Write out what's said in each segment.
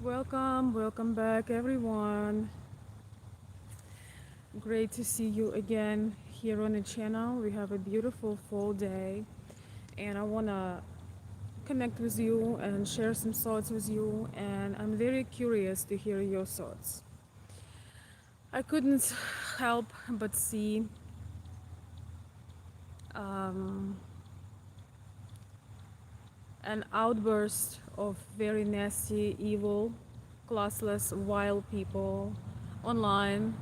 Welcome back, everyone. Great to see you again here on the channel. We have a beautiful fall day, and I want to connect with you and share some thoughts with you. And I'm very curious to hear your thoughts. I couldn't help but see um, an outburst of very nasty, evil, classless, wild people online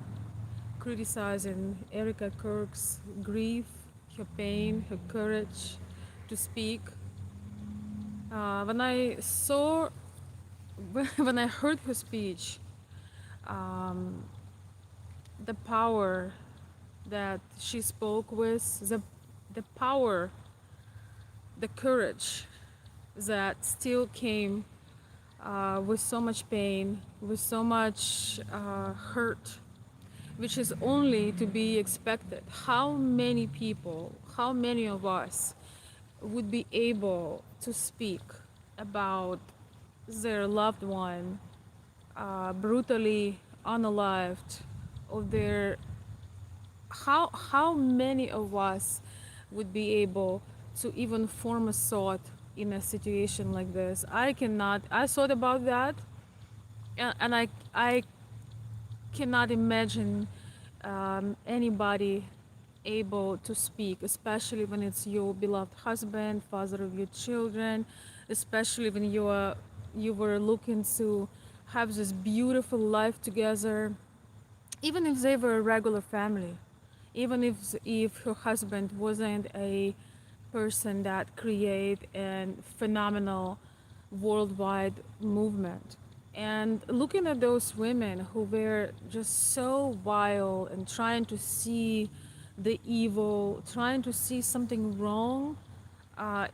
criticizing Erica Kirk's grief, her pain, her courage to speak. When I saw, when I heard her speech, um, the power that she spoke with, the power, the courage that still came with so much pain, with so much hurt, which is only to be expected. How many people, how many of us would be able to speak about their loved one brutally unalived, or their how many of us would be able to even form a thought in a situation like this? I cannot. I thought about that, and I cannot imagine anybody able to speak, especially when it's your beloved husband, father of your children, especially when you were looking to have this beautiful life together, even if they were a regular family, even if her husband wasn't a person that create a phenomenal worldwide movement. And looking at those women who were just so wild and trying to see the evil, trying to see something wrong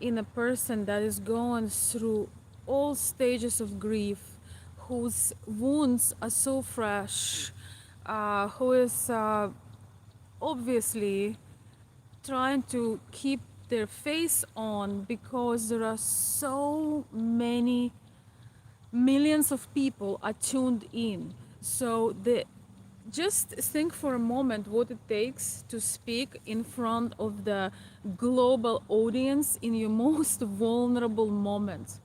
in a person that is going through all stages of grief, whose wounds are so fresh, who is obviously trying to keep their face on because there are so many millions of people are tuned in. So just think for a moment what it takes to speak in front of the global audience in your most vulnerable moment.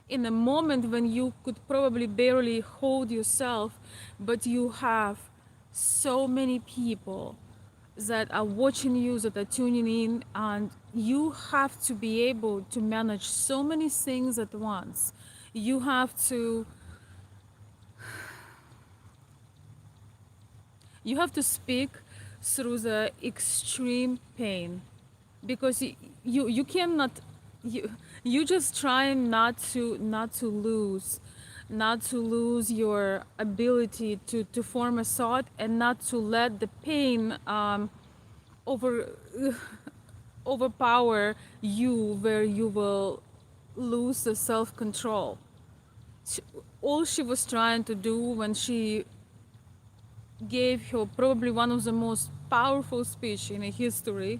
In a moment when you could probably barely hold yourself, but you have so many people that are watching you, that are tuning in, and you have to be able to manage so many things at once. You have to speak through the extreme pain, because you cannot, you just try not to lose your ability to form a thought, and not to let the pain over overpower you, where you will lose the self-control. All she was trying to do when she gave her probably one of the most powerful speech in a history,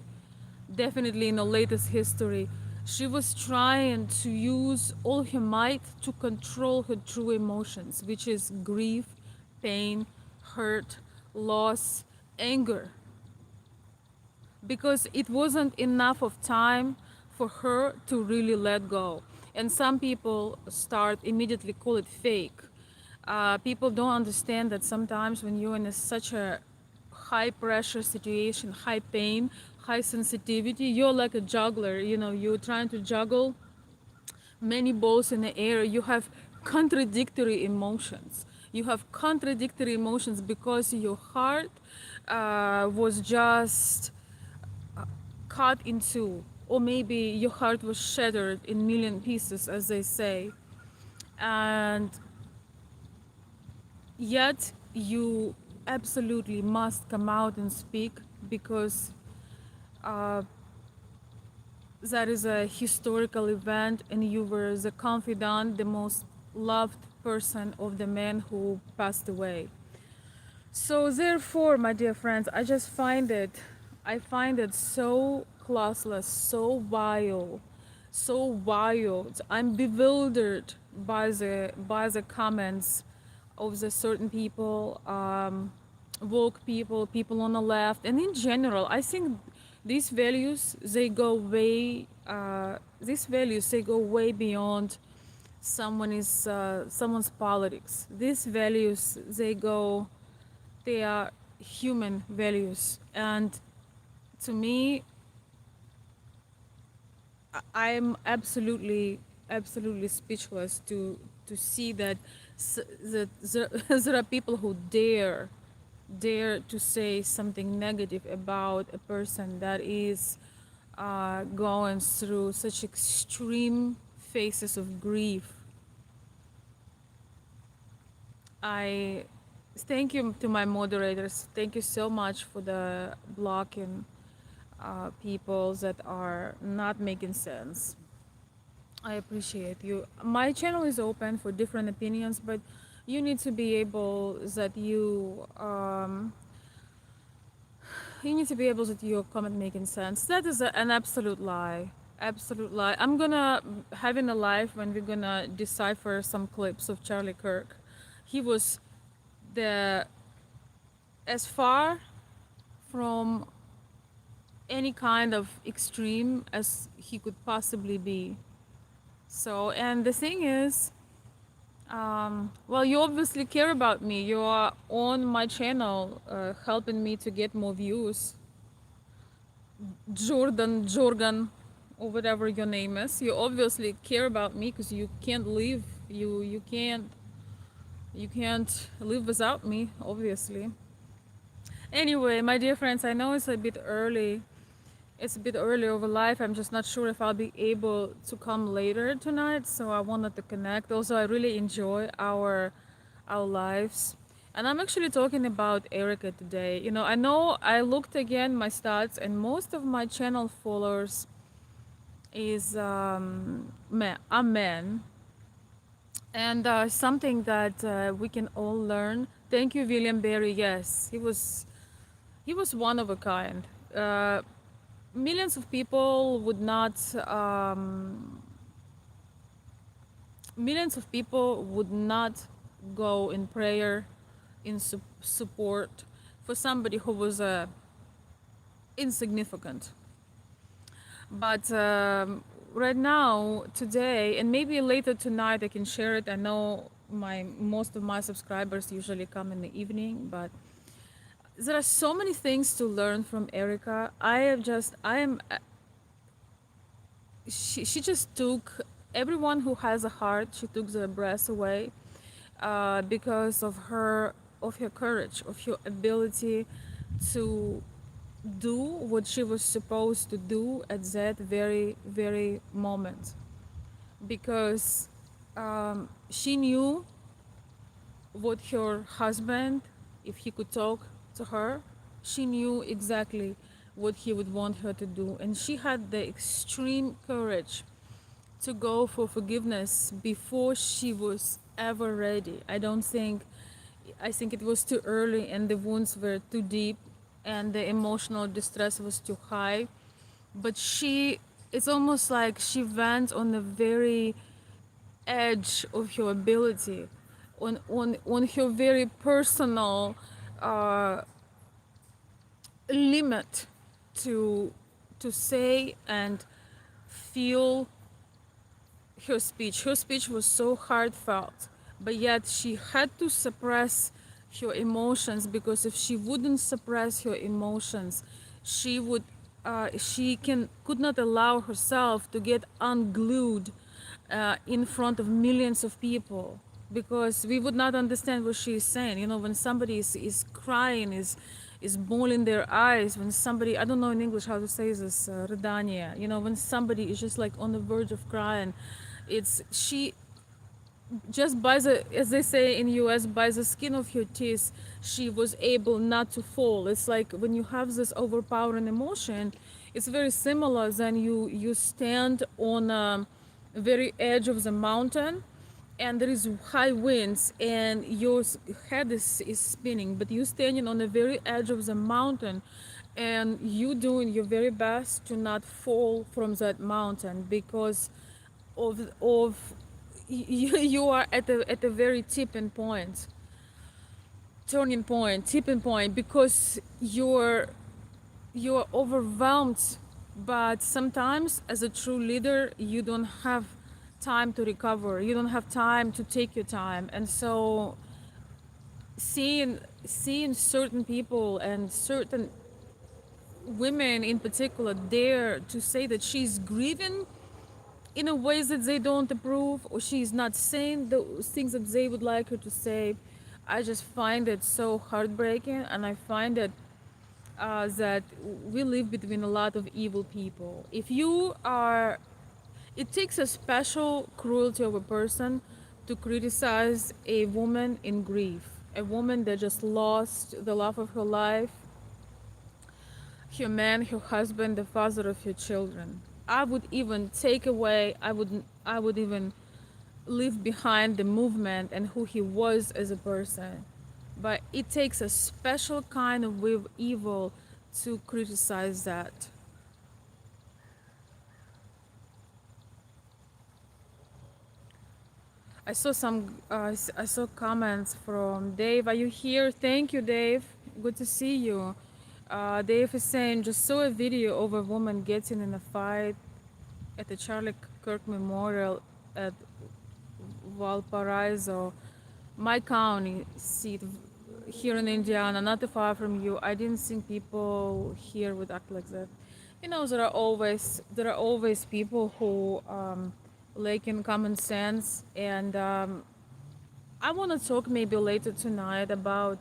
definitely in the latest history, she was trying to use all her might to control her true emotions, which is grief, pain, hurt, loss, anger, because it wasn't enough of time for her to really let go. And some people start immediately call it fake. People don't understand that sometimes when you're in such a high pressure situation, high pain, high sensitivity, you're like a juggler. You know, you're trying to juggle many balls in the air. You have contradictory emotions. You have contradictory emotions because your heart was just cut in two, or maybe your heart was shattered in million pieces, as they say, and yet you absolutely must come out and speak, because that is a historical event, and you were the confidant, the most loved person of the man who passed away. So therefore, my dear friends, I find it so classless, so vile, so wild. I'm bewildered by the comments of the certain people, woke people, people on the left, and in general, I think these values they go way these values they go way beyond someone's politics. These values they are human values, and to me, I'm absolutely speechless to see that there are people who dare to say something negative about a person that is going through such extreme phases of grief. I thank you to my moderators. Thank you so much for the blocking people that are not making sense. I appreciate you. My channel is open for different opinions, but you need to be able that you need to be able that your comment making sense. That is an absolute lie. Absolute lie. I'm gonna having a live when we're gonna decipher some clips of Charlie Kirk. He was the as far from any kind of extreme as he could possibly be. So, and the thing is, well, you obviously care about me. You are on my channel, helping me to get more views. Jorgan, or whatever your name is. You obviously care about me because you can't live. You can't live without me, obviously. Anyway, my dear friends, I know it's a bit early. It's a bit early over life. I'm just not sure if I'll be able to come later tonight, so I wanted to connect. Also, I really enjoy our lives. And I'm actually talking about Erica today. I know I looked again my stats, and most of my channel followers is are men, and something that we can all learn. Thank you, William Berry. Yes, he was one of a kind. Millions of people would not millions of people would not go in prayer in support for somebody who was insignificant. But right now, today, and maybe later tonight, I can share it. I know most of my subscribers usually come in the evening, but there are so many things to learn from Erica. She just took everyone who has a heart. She took the breath away because of her courage, of her ability to do what she was supposed to do at that very very moment. Because she knew what her husband, if he could talk to her, she knew exactly what he would want her to do, and she had the extreme courage to go for forgiveness before she was ever ready. I think it was too early, and the wounds were too deep, and the emotional distress was too high. But it's almost like she went on the very edge of her ability, on her very personal limit to say and feel her speech. Her speech was so heartfelt, but yet she had to suppress her emotions, because if she wouldn't suppress her emotions, she would could not allow herself to get unglued in front of millions of people, because we would not understand what she is saying. When somebody is crying, is bawling their eyes, when somebody, I don't know in English how to say this, rydanie, when somebody is just like on the verge of crying, she just by the, as they say in US, by the skin of her teeth, she was able not to fall. It's like when you have this overpowering emotion, it's very similar than you stand on a very edge of the mountain, and there is high winds, and your head is spinning, but you standing on the very edge of the mountain, and you doing your very best to not fall from that mountain because of you are at the very tipping point, because you're overwhelmed. But sometimes, as a true leader, you don't have time to recover. You don't have time to take your time. And so seeing certain people and certain women in particular dare to say that she's grieving in a ways that they don't approve, or she's not saying the things that they would like her to say, I just find it so heartbreaking. And I find it that we live between a lot of evil people. If you are, it takes a special cruelty of a person to criticize a woman in grief, a woman that just lost the love of her life, her man, her husband, the father of her children. I would even take away, I would even leave behind the movement and who he was as a person. But it takes a special kind of evil to criticize that. I saw I saw comments from Dave. Are you here? Thank you, Dave. Good to see you. Dave is saying, just saw a video of a woman getting in a fight at the Charlie Kirk Memorial at Valparaiso, my county seat here in Indiana, not too far from you. I didn't think people here would act like that. You know, there are always people who lack in common sense, and I want to talk maybe later tonight about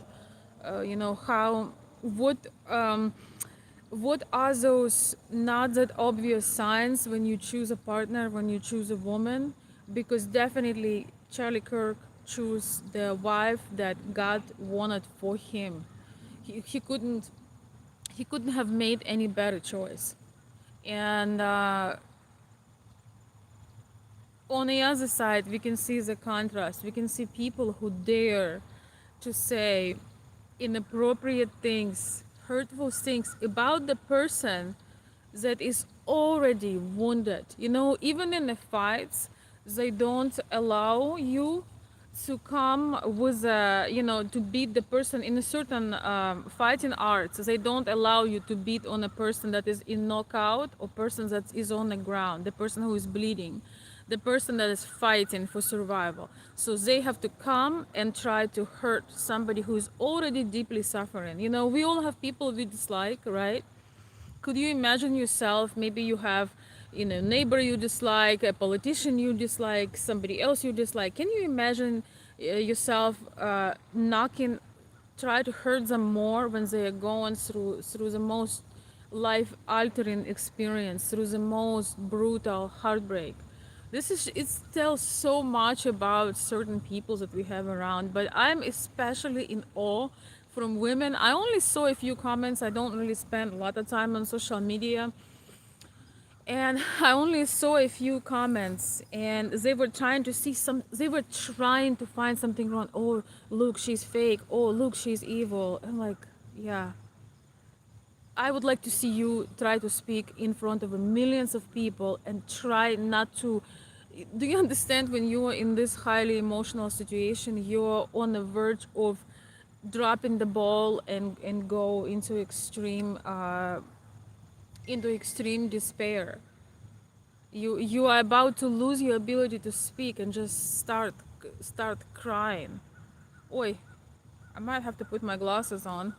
you know, how what are those not that obvious signs when you choose a partner, when you choose a woman? Because definitely Charlie Kirk chose the wife that God wanted for him. He couldn't have made any better choice. And on the other side, we can see the contrast. We can see people who dare to say inappropriate things, hurtful things about the person that is already wounded. You know, even in the fights, they don't allow you to come with a, you know, to beat the person in a certain fighting arts. They don't allow you to beat on a person that is in knockout, or person that is on the ground, the person who is bleeding, the person that is fighting for survival. So they have to come and try to hurt somebody who is already deeply suffering. You know, we all have people we dislike, right? Could you imagine yourself, maybe you have, you know, neighbor you dislike, a politician you dislike, somebody else you dislike. Can you imagine yourself knocking, try to hurt them more when they are going through the most life altering experience, through the most brutal heartbreak? This is, it tells so much about certain people that we have around. But I'm especially in awe from women. I only saw a few comments. I don't really spend a lot of time on social media, and I only saw a few comments, and they were trying to see some, they were trying to find something wrong. Oh, look, she's fake. Oh, look, she's evil. I'm like, yeah, I would like to see you try to speak in front of millions of people and try not to. Do you understand, when you are in this highly emotional situation, you're on the verge of dropping the ball and go into extreme despair. You are about to lose your ability to speak and just start crying. Oi, I might have to put my glasses on.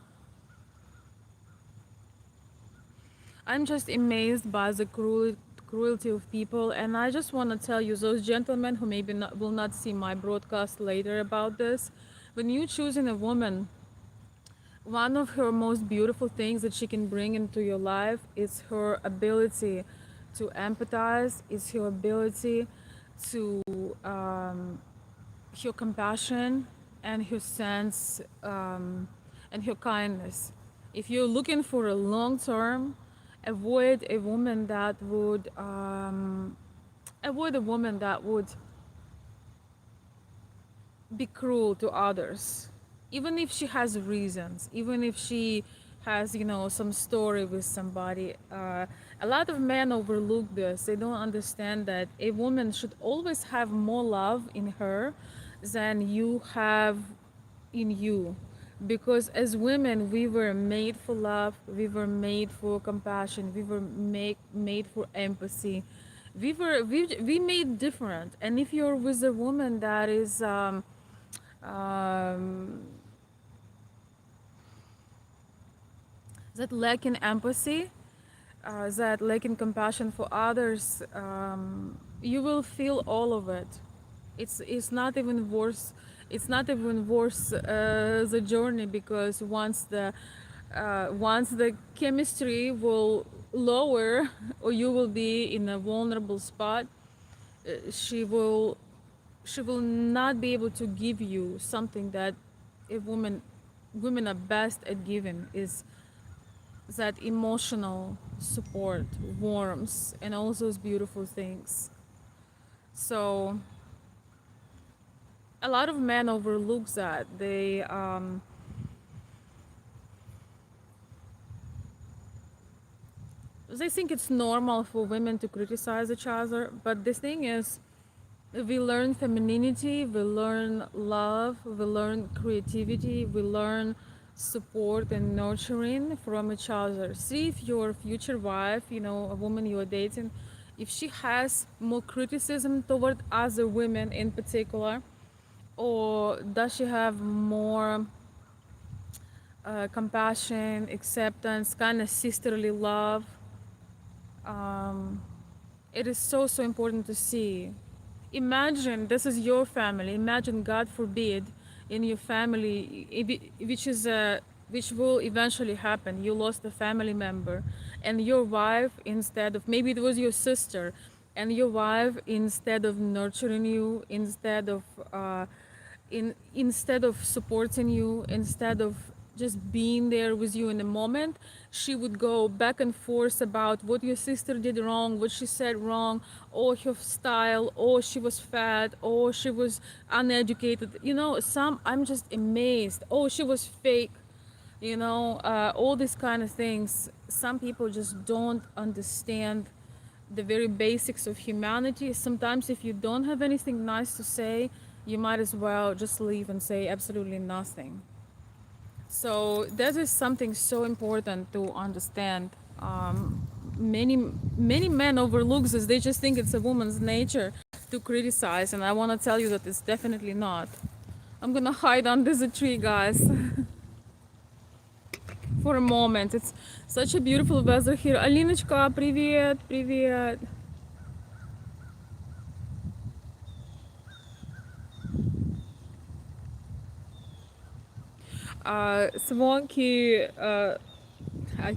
I'm just amazed by the cruelty of people, and I just want to tell you, those gentlemen who maybe will not see my broadcast later about this, when you choosing a woman, one of her most beautiful things that she can bring into your life is her ability to empathize, is her ability to her compassion and her sense and her kindness. If you're looking for a long term, avoid a woman that would be cruel to others, even if she has reasons, even if she has, you know, some story with somebody. A lot of men overlook this. They don't understand that a woman should always have more love in her than you have in you, because as women we were made for love, we were made for compassion, we were made for empathy. We made different. And if you're with a woman that is um, that lacking empathy, that lacking compassion for others, you will feel all of it. It's not even worth. It's not even worth the journey, because once the chemistry will lower, or you will be in a vulnerable spot, she will not be able to give you something that a women are best at giving, is that emotional support, warmth, and all those beautiful things. So a lot of men overlook that. They think it's normal for women to criticize each other, but the thing is, we learn femininity, we learn love, we learn creativity, we learn support and nurturing from each other. See if your future wife, you know, a woman you're dating, if she has more criticism toward other women in particular, or does she have more compassion, acceptance, kind of sisterly love. It is so important to see. Imagine this is your family. Imagine, God forbid, in your family, which will eventually happen. You lost a family member, and your wife, instead of, maybe it was your sister, and your wife, instead of nurturing you, instead of supporting you, instead of just being there with you in the moment, she would go back and forth about what your sister did wrong, what she said wrong, or her style, or she was fat, or she was uneducated. You know, I'm just amazed. Oh, she was fake. You know, all these kind of things. Some people just don't understand the very basics of humanity. Sometimes if you don't have anything nice to say, you might as well just leave and say absolutely nothing. So that is something so important to understand. Many men overlook this. They just think it's a woman's nature to criticize, and I want to tell you that it's definitely not. I'm gonna hide under the tree, guys, for a moment. It's such a beautiful weather here. Alinочка, привет, привет. Swanky, I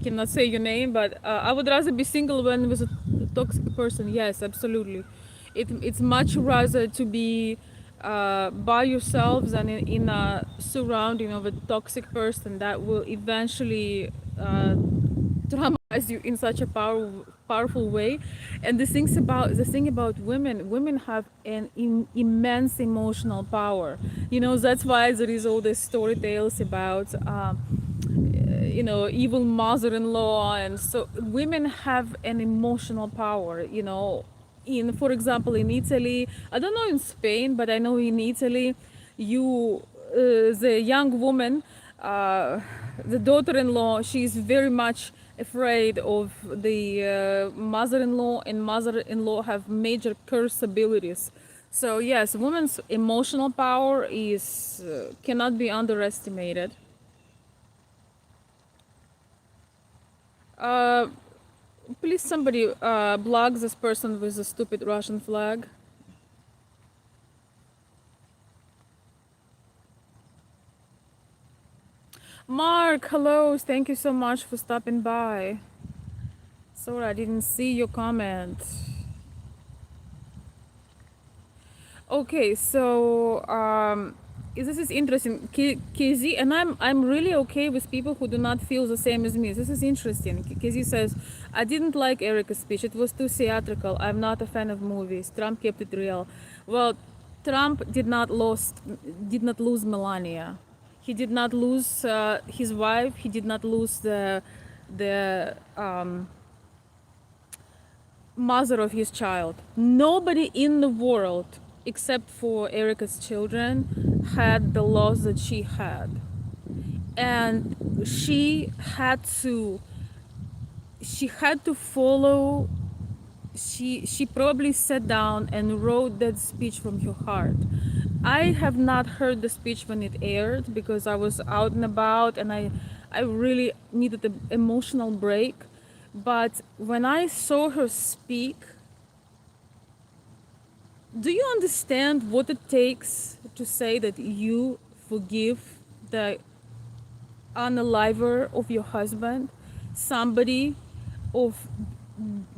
cannot say your name, but I would rather be single when with a toxic person. Yes, absolutely. It's much rather to be by yourself than in a surrounding of a toxic person that will eventually traumatize you in such a powerful way. And the thing about women have an immense emotional power. You know, that's why there is all these story tales about you know, evil mother-in-law. And so women have an emotional power, you know. In, for example, in Italy, I don't know in Spain, but I know in Italy, the young woman, the daughter-in-law, she's very much afraid of the mother-in-law, and mother-in-law have major curse abilities. So yes, women's emotional power is cannot be underestimated. Uh, Please, somebody block this person with a stupid Russian flag. Mark, hello. Thank you so much for stopping by. Sorry, I didn't see your comment. Okay, so this is interesting, KZ, and I'm really okay with people who do not feel the same as me. This is interesting. KZ says, I didn't like Erica's speech. It was too theatrical. I'm not a fan of movies. Trump kept it real. Well, Trump did not lose Melania. He did not lose his wife. He did not lose the mother of his child. Nobody in the world, except for Erica's children, had the loss that she had. And she had to follow. She probably sat down and wrote that speech from her heart. I have not heard the speech when it aired because I was out and about, and I really needed an emotional break. But when I saw her speak, do you understand what it takes to say that you forgive the unaliver of your husband, somebody of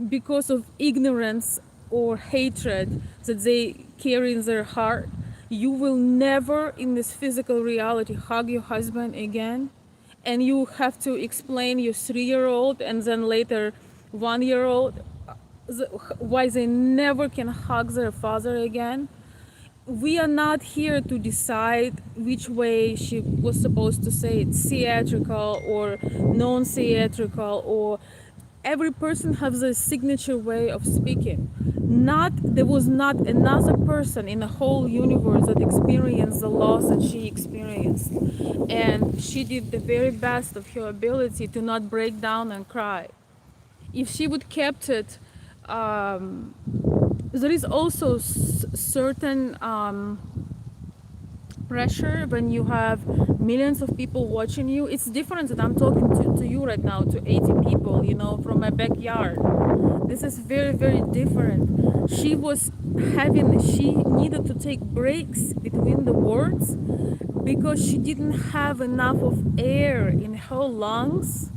because of ignorance or hatred that they carry in their heart? You will never in this physical reality hug your husband again, and you have to explain your 3-year-old and then later 1-year-old why they never can hug their father again. We are not here to decide which way she was supposed to say it, theatrical or non-theatrical, or every person has a signature way of speaking. There was not another person in the whole universe that experienced the loss that she experienced, and she did the very best of her ability to not break down and cry. If she would kept it, there is also certain pressure when you have millions of people watching you. It's different that I'm talking to you right now, to 80 people, from my backyard. This is very, very different. She needed to take breaks between the words because she didn't have enough of air in her lungs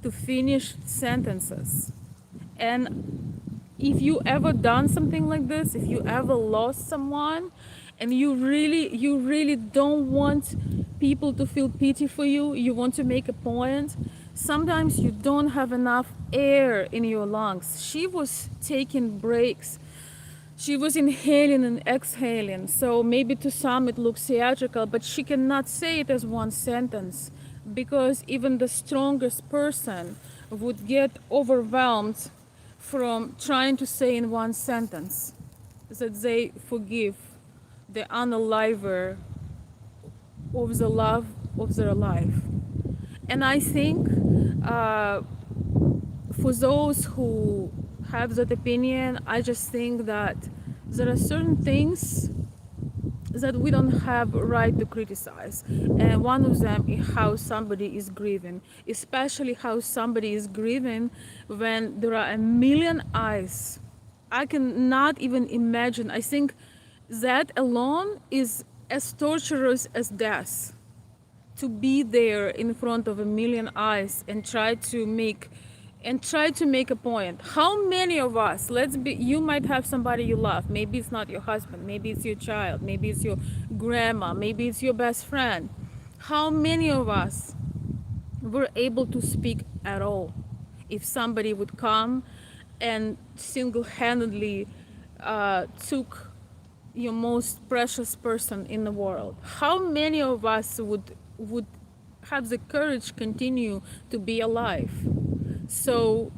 to finish sentences. And if you ever done something like this, if you ever lost someone, and you really don't want people to feel pity for you, you want to make a point, sometimes you don't have enough air in your lungs. She was taking breaks. She was inhaling and exhaling. So maybe to some it looks theatrical, but she cannot say it as one sentence because even the strongest person would get overwhelmed from trying to say in one sentence that they forgive the unaliver of the love of their life. And I think for those who have that opinion, I just think that there are certain things that we don't have a right to criticize. And one of them is how somebody is grieving, especially how somebody is grieving when there are a million eyes. I cannot even imagine. I think that alone is as torturous as death, to be there in front of a million eyes and try to make a point. How many of us, you might have somebody you love, maybe it's not your husband, maybe it's your child, maybe it's your grandma, maybe it's your best friend. How many of us were able to speak at all if somebody would come and single-handedly took your most precious person in the world? How many of us would have the courage to continue to be alive? So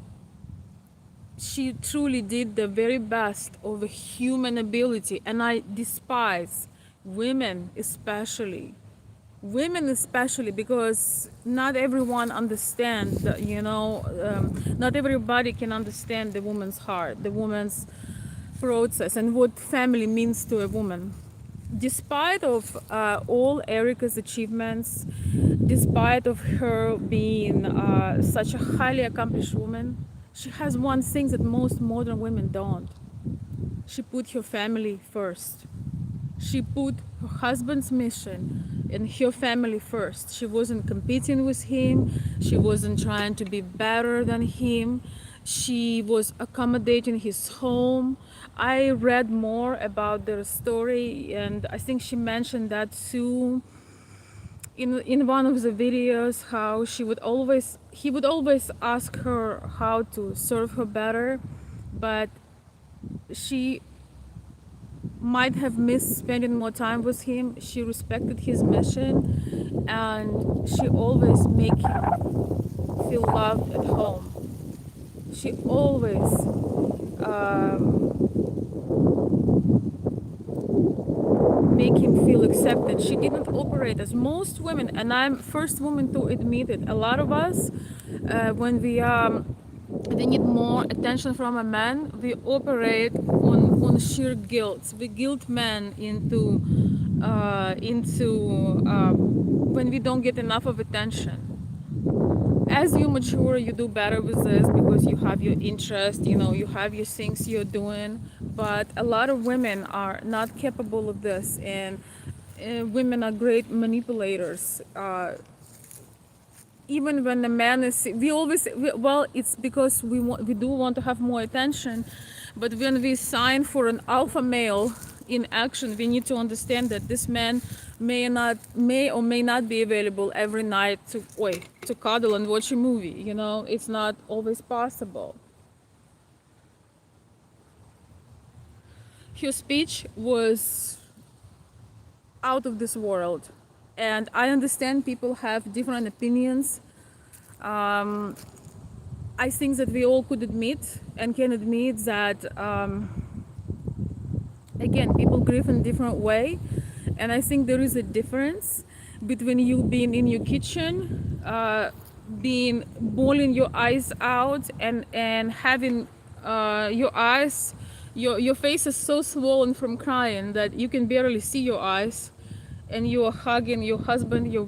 she truly did the very best of a human ability, and I despise women especially, because not everyone understands, not everybody can understand the woman's heart, the woman's process, and what family means to a woman. Despite of all Erica's achievements, despite of her being such a highly accomplished woman, she has one thing that most modern women don't. She put her family first. She put her husband's mission and her family first. She wasn't competing with him. She wasn't trying to be better than him. She was accommodating his home. I read more about their story, and I think she mentioned that too in one of the videos, how he would always ask her how to serve her better, but she might have missed spending more time with him. She respected his mission, and she always make him feel loved at home. She always make him feel accepted. She didn't operate as most women, and I'm first woman to admit it. A lot of us, when we need more attention from a man, we operate on sheer guilt. We guilt men into when we don't get enough of attention. As you mature, you do better with this because you have your interest, you have your things you're doing. But a lot of women are not capable of this, and women are great manipulators. Even when the man is, well, it's because we do want to have more attention. But when we sign for an alpha male in action, we need to understand that this man may or may not be available every night to cuddle and watch a movie. It's not always possible. Her speech was out of this world, and I understand people have different opinions. I think that we all could admit and can admit that again, people grieve in a different way, and I think there is a difference between you being in your kitchen, being bawling your eyes out, and having your face is so swollen from crying that you can barely see your eyes, and you are hugging your husband. You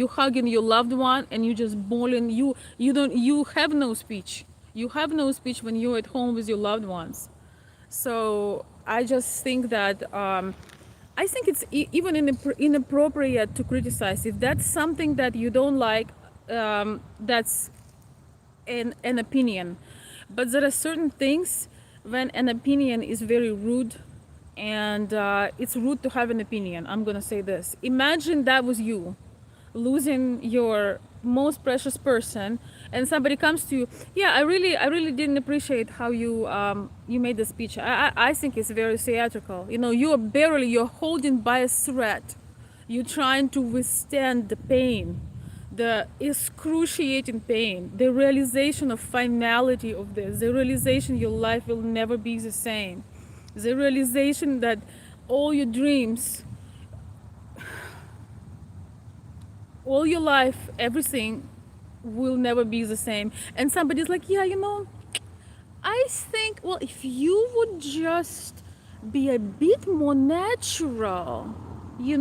hugging your loved one, and you just bawling. You have no speech. You have no speech when you're at home with your loved ones. So I just think that I think it's even inappropriate to criticize. If that's something that you don't like, that's an opinion. But there are certain things when an opinion is very rude, and it's rude to have an opinion. I'm gonna say this. Imagine that was you losing your most precious person, and somebody comes to you. Yeah, I really didn't appreciate how you made the speech. I think it's very theatrical. You're holding by a thread. You're trying to withstand the pain, the excruciating pain, the realization of finality of this, the realization your life will never be the same, the realization that all your dreams, all your life, everything will never be the same. And somebody's like, yeah, I think, well, if you would just be a bit more natural, your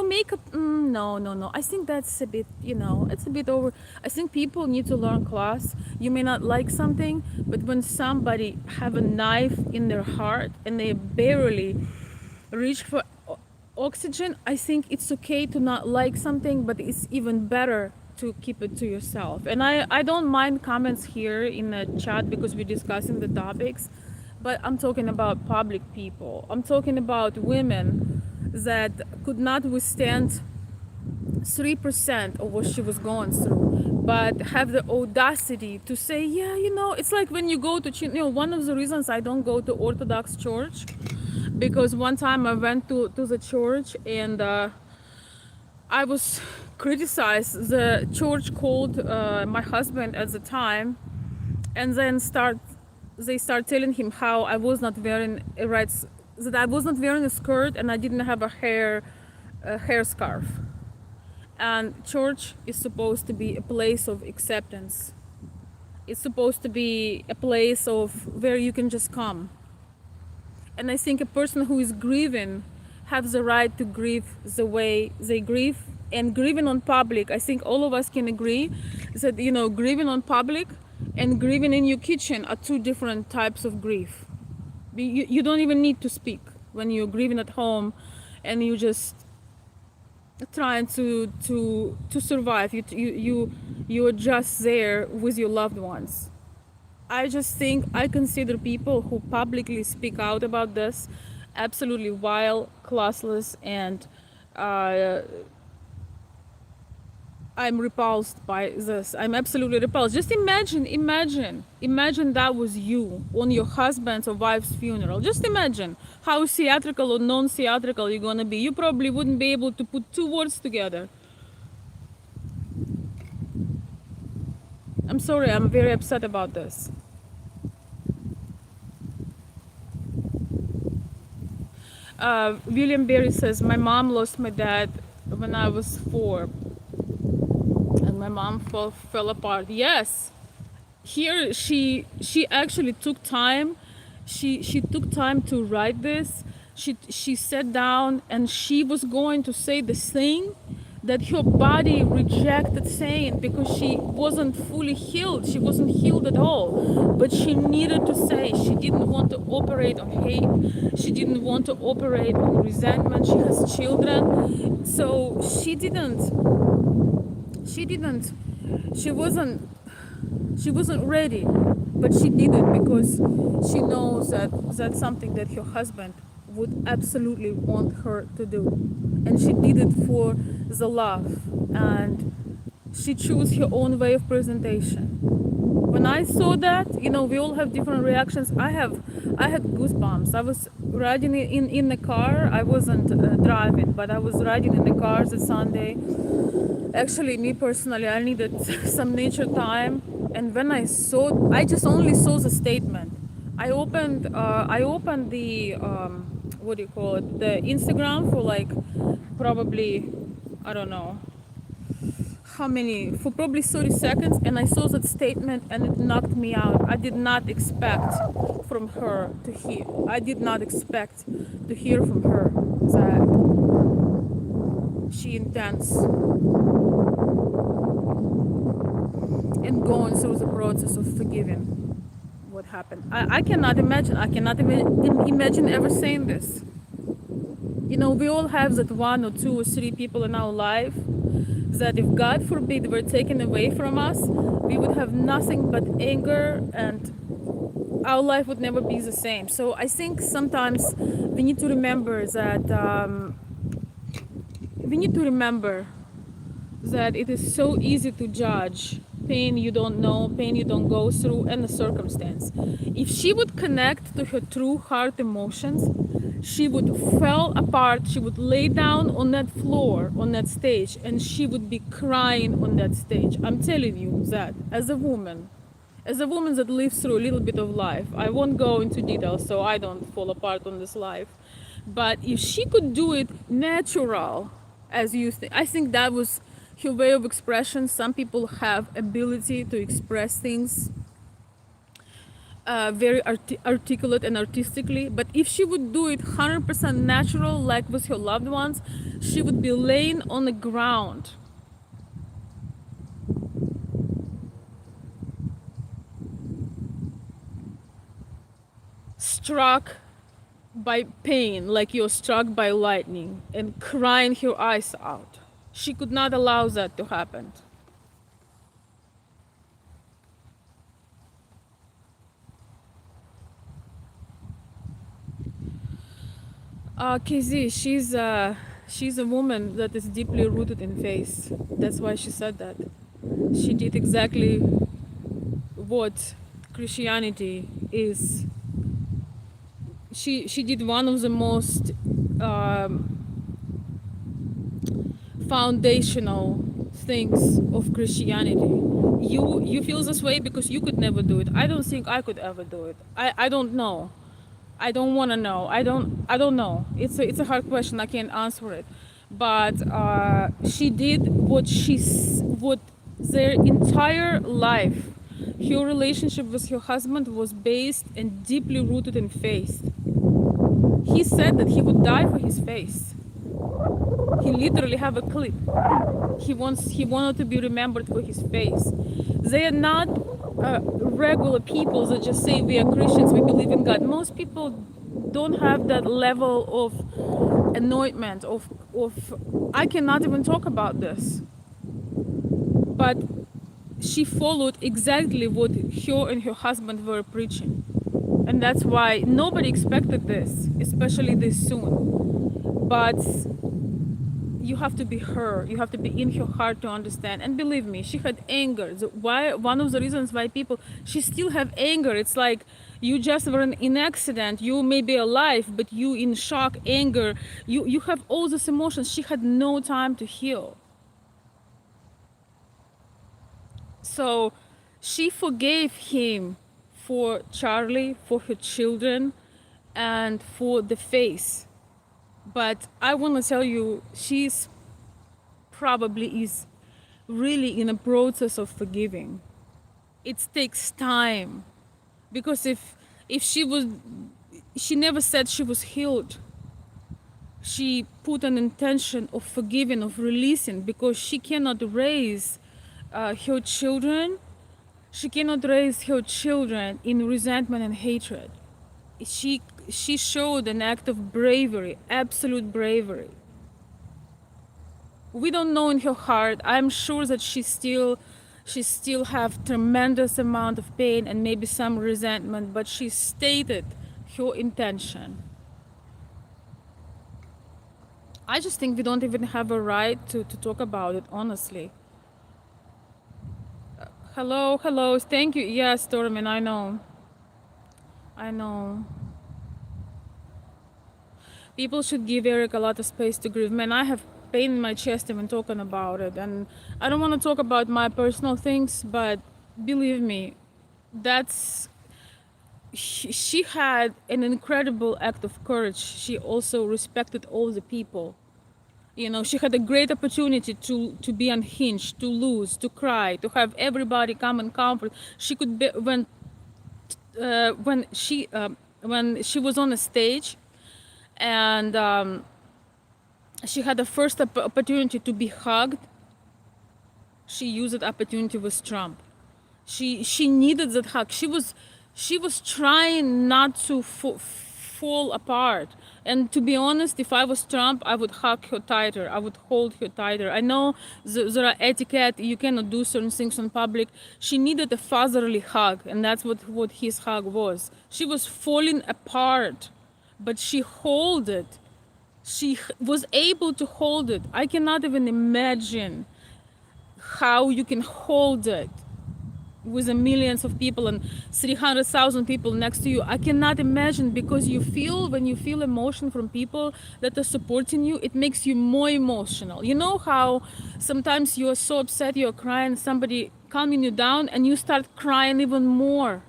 makeup, no. I think that's a bit, it's a bit over. I think people need to learn class. You may not like something, but when somebody have a knife in their heart and they barely reach for oxygen, I think it's okay to not like something, but it's even better to keep it to yourself. And I don't mind comments here in the chat because we're discussing the topics, but I'm talking about public people. I'm talking about women that could not withstand 3% of what she was going through, but have the audacity to say, yeah, it's like when you go to, one of the reasons I don't go to Orthodox church, because one time I went to the church, and I was criticized. The church called my husband at the time, and then they start telling him how I was not wearing that I was not wearing a skirt, and I didn't have a hair scarf. And church is supposed to be a place of acceptance. It's supposed to be a place of where you can just come. And I think a person who is grieving has the right to grieve the way they grieve. And grieving on public, I think all of us can agree that, grieving on public and grieving in your kitchen are two different types of grief. You don't even need to speak when you're grieving at home and you just trying to survive. You're just there with your loved ones. I just think I consider people who publicly speak out about this absolutely vile, classless, and I I'm repulsed by this. I'm absolutely repulsed. Just imagine that was you on your husband's or wife's funeral. Just imagine how theatrical or non-theatrical you're gonna be. You probably wouldn't be able to put two words together. I'm sorry, I'm very upset about this. William Berry says, my mom lost my dad when I was 4. And my mom fell apart. Yes, here she actually took time. She took time to write this. She sat down and she was going to say the thing that her body rejected saying because she wasn't fully healed. She wasn't healed at all. But she needed to say. She didn't want to operate on hate. She didn't want to operate on resentment. She has children. So she wasn't ready, but she did it because she knows that that's something that her husband would absolutely want her to do, and she did it for the love, and she chose her own way of presentation. When I saw that, we all have different reactions. I had goosebumps. I was riding in the car. I wasn't driving, but I was riding in the car that Sunday. Actually, me personally, I needed some nature time, and when I just only saw the statement. I opened the what do you call it, the Instagram for like probably, I don't know how many, for probably 30 seconds, and I saw that statement and it knocked me out. I did not expect from her to hear. I did not expect to hear from her that she intends and going through the process of forgiving what happened. I cannot imagine. I cannot imagine ever saying this. We all have that 1 or 2 or 3 people in our life that if God forbid were taken away from us, we would have nothing but anger and our life would never be the same. So I think sometimes we need to remember that it is so easy to judge pain you don't know, pain you don't go through, and the circumstance. If she would connect to her true heart emotions, she would fall apart. She would lay down on that floor, on that stage, and she would be crying on that stage. I'm telling you that as a woman that lives through a little bit of life. I won't go into details so I don't fall apart on this life. But if she could do it natural, as you think, I think that was her way of expression. Some people have ability to express things very articulate and artistically, but if she would do it 100% natural, like with her loved ones, she would be laying on the ground, struck by pain, like you're struck by lightning, and crying her eyes out. She could not allow that to happen. KZ, she's a woman that is deeply rooted in faith. That's why she said that. She did exactly what Christianity is. She did one of the most foundational things of Christianity. You feel this way because you could never do it. I don't think I could ever do it. I don't know. I don't want to know. I don't know. It's a hard question. I can't answer it. But she did what their entire life. Her relationship with her husband was based and deeply rooted in faith. He said that he would die for his faith. He literally have a clip. He wanted to be remembered for his faith. They are not regular people that just say we are Christians, we believe in God. Most people don't have that level of anointment, of I cannot even talk about this. But she followed exactly what her and her husband were preaching. And that's why nobody expected this, especially this soon. But you have to be her. You have to be in her heart to understand. And believe me, she had anger. Why? One of the reasons why people, she still have anger. It's like you just were in an accident. You may be alive, but you in shock, anger. You have all these emotions. She had no time to heal. So she forgave him for Charlie, for her children, and for the face. But I want to tell you, she's probably is really in a process of forgiving. It takes time, because if she never said she was healed. She put an intention of forgiving, of releasing, because she cannot raise her children. She cannot raise her children in resentment and hatred. She showed an act of bravery, absolute bravery. We don't know in her heart. I'm sure that she still have tremendous amount of pain and maybe some resentment, but she stated her intention. I just think we don't even have a right to talk about it, honestly. Hello, thank you. Yes, Tormin, I know. People should give Eric a lot of space to grieve. Man, I have pain in my chest even talking about it. And I don't want to talk about my personal things, but believe me, she had an incredible act of courage. She also respected all the people. You know, she had a great opportunity to be unhinged, to lose, to cry, to have everybody come and comfort. She could be, when she was on a stage, and she had the first opportunity to be hugged. She used that opportunity with Trump. She needed that hug. She was trying not to fall apart. And to be honest, if I was Trump, I would hug her tighter. I would hold her tighter. I know there are etiquette. You cannot do certain things in public. She needed a fatherly hug, and that's what his hug was. She was falling apart, but she held it. She was able to hold it. I cannot even imagine how you can hold it with the millions of people and 300,000 people next to you. I cannot imagine, because when you feel emotion from people that are supporting you, it makes you more emotional. You know how sometimes you are so upset, you're crying, somebody calming you down, and you start crying even more.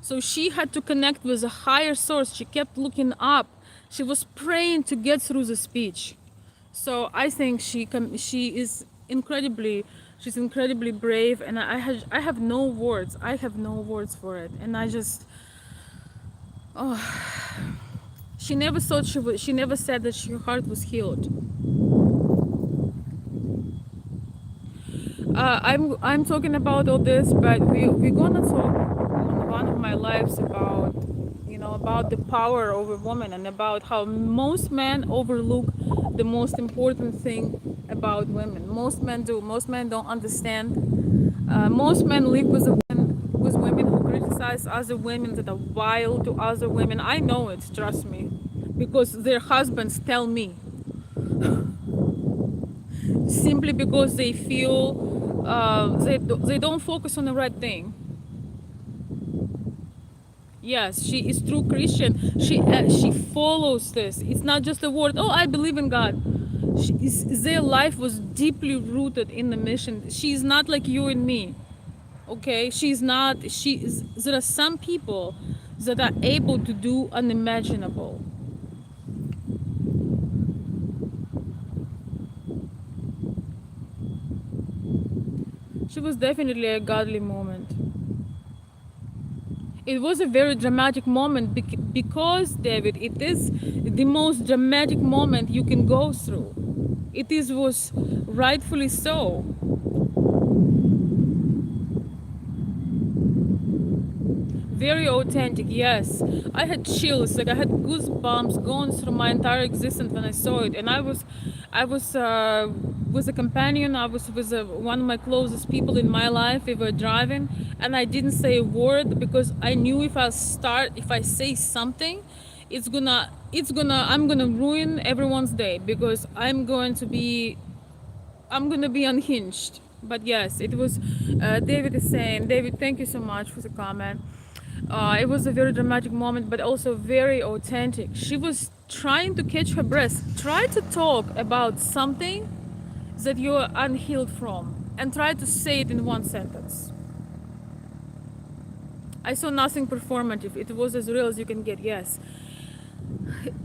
So she had to connect with a higher source. She kept looking up. She was praying to get through the speech. So I think she's incredibly brave, and I have no words. I have no words for it. And I just, she never thought she never said that her heart was healed. I'm talking about all this, but we're gonna talk on one of my lives about, about the power of a woman, and about how most men overlook the most important thing about women. Most men do. Most men don't understand. Most men live with women who criticize other women, that are vile to other women. I know it, trust me, because their husbands tell me. Simply because they feel they don't focus on the right thing. Yes, she is true Christian. She follows this. It's not just a word. Oh, I believe in God. Their life was deeply rooted in the mission. She's not like you and me. Okay, she's not. There are some people that are able to do unimaginable. She was definitely a godly moment. It was a very dramatic moment because, David, it is the most dramatic moment you can go through. Was rightfully so. Very authentic, yes. I had chills, like I had goosebumps going through my entire existence when I saw it. And I was with a companion. I was with one of my closest people in my life. We were driving, and I didn't say a word because I knew if I say something, it's gonna I'm gonna ruin everyone's day because I'm gonna be unhinged. But yes, it was. David is saying, David, thank you so much for the comment. It was a very dramatic moment, but also very authentic. She was trying to catch her breath. Try to talk about something that you're unhealed from, and try to say it in one sentence. I saw nothing performative. It was as real as you can get. Yes,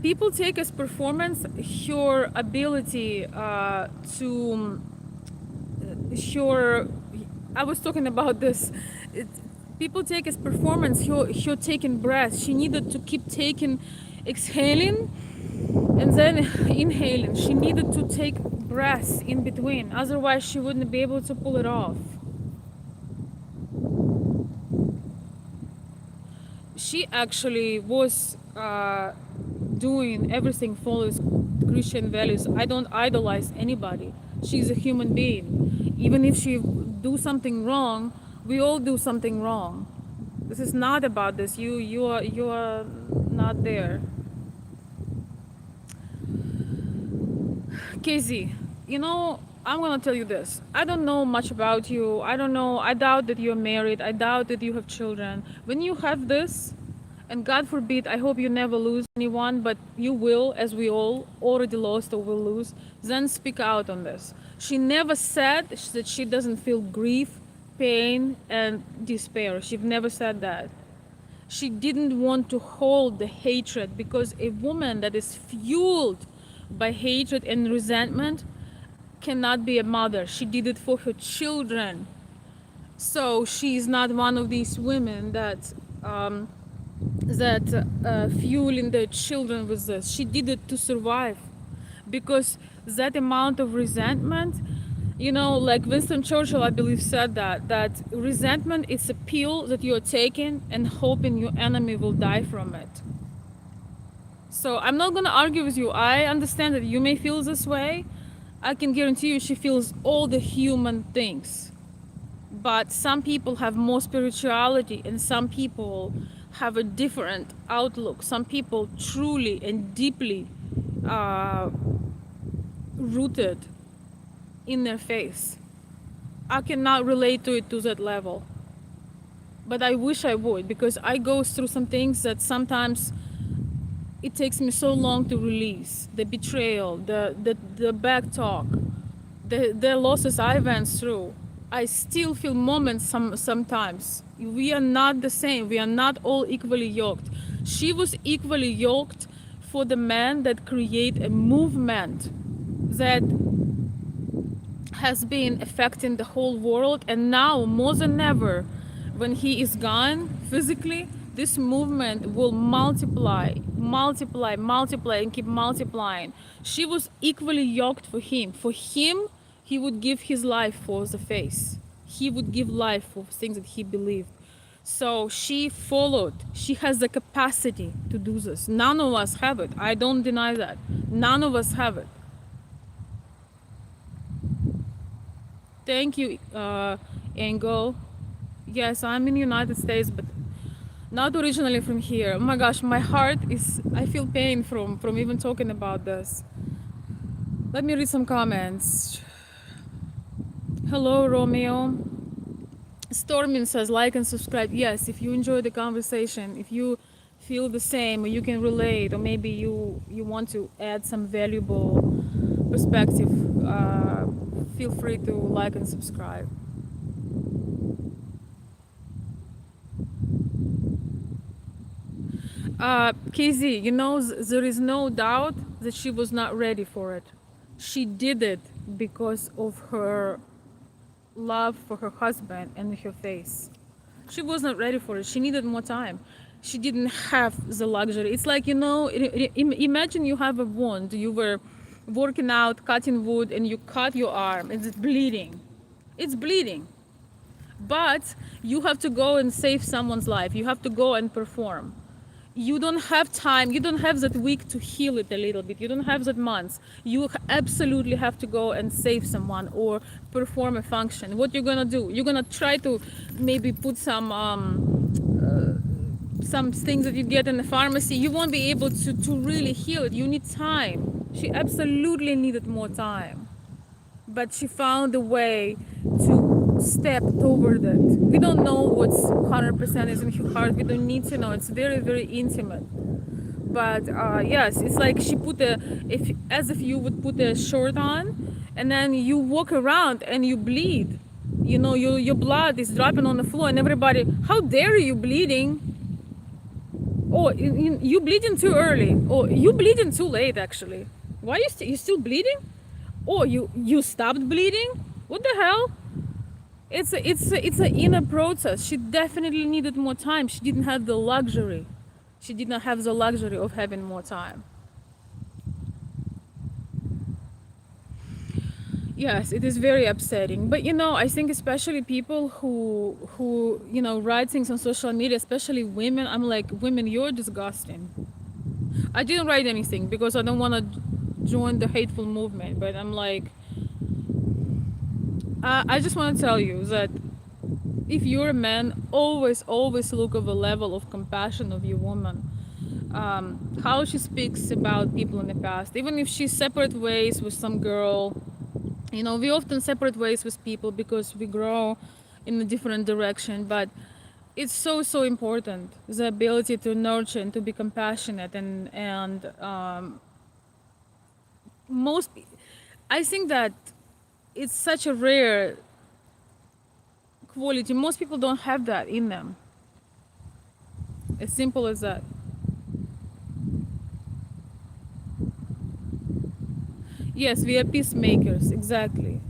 people take as performance your ability to your. I was talking about this. It, people take as performance her taking breath. She needed to keep taking, exhaling, and then inhaling. She needed to take breaths in between. Otherwise, she wouldn't be able to pull it off. She actually was doing everything follows Christian values. I don't idolize anybody. She's a human being. Even if she do something wrong, we all do something wrong. This is not about this. You are not there. KZ, I'm gonna tell you this. I don't know much about you. I don't know. I doubt that you're married. I doubt that you have children. When you have this, and God forbid, I hope you never lose anyone, but you will, as we all already lost or will lose, then speak out on this. She never said that she doesn't feel grief, pain, and despair. She never said that. She didn't want to hold the hatred, because a woman that is fueled by hatred and resentment cannot be a mother. She did it for her children. So she's not one of these women that fueling their children with this. She did it to survive, because that amount of resentment, like Winston Churchill, I believe, said that resentment is a pill that you're taking and hoping your enemy will die from it. So I'm not gonna argue with you. I understand that you may feel this way. I can guarantee you she feels all the human things. But some people have more spirituality, and some people have a different outlook. Some people truly and deeply rooted in their faith. I cannot relate to it to that level. But I wish I would, because I go through some things that sometimes it takes me so long to release. The betrayal, the back talk, the losses I went through. I still feel moments sometimes. We are not the same. We are not all equally yoked. She was equally yoked for the man that create a movement that has been affecting the whole world. And now, more than ever, when he is gone physically, this movement will multiply, and keep multiplying. She was equally yoked for him. For him, he would give his life for the faith. He would give life for things that he believed. So she followed. She has the capacity to do this. None of us have it. I don't deny that. None of us have it. Thank you, Ango. Yes, I'm in the United States, but not originally from here. Oh my gosh, my heart is, I feel pain from even talking about this. Let me read some comments. Hello, Romeo. Stormin says, like and subscribe. Yes, if you enjoy the conversation, if you feel the same, or you can relate, or maybe you want to add some valuable perspective, feel free to like and subscribe. KZ, there is no doubt that she was not ready for it. She did it because of her love for her husband and her face. She wasn't ready for it. She needed more time. She didn't have the luxury. It's like, imagine you have a wound. You were working out, cutting wood, and you cut your arm. It's bleeding. It's bleeding. But you have to go and save someone's life. You have to go and perform. You don't have time. You don't have that week to heal it a little bit. You don't have that month. You absolutely have to go and save someone or perform a function. What you're gonna do? You're gonna try to maybe put some some things that you get in the pharmacy, you won't be able to really heal it. You need time. She absolutely needed more time. But she found a way to step toward it. We don't know what's 100% is in her heart. We don't need to know. It's very, very intimate. But yes, it's like she put as if you would put a shirt on, and then you walk around and you bleed. You know, your blood is dropping on the floor, and everybody, how dare you bleeding? Oh, you bleeding too early. Oh, you bleeding too late. Actually, why you still bleeding? Oh, you stopped bleeding? What the hell? It's an inner process. She definitely needed more time. She didn't have the luxury. She did not have the luxury of having more time. Yes, it is very upsetting. But you know, I think especially people who you know write things on social media, especially women. I'm like, women, you're disgusting. I didn't write anything because I don't want to join the hateful movement. But I'm like, I just want to tell you that if you're a man, always look of a level of compassion of your woman. How she speaks about people in the past, even if she's separate ways with some girl. You know, we often separate ways with people because we grow in a different direction, but it's so important, the ability to nurture and to be compassionate. And most, I think that it's such a rare quality. Most people don't have that in them. As simple as that. Yes, we are peacemakers, exactly.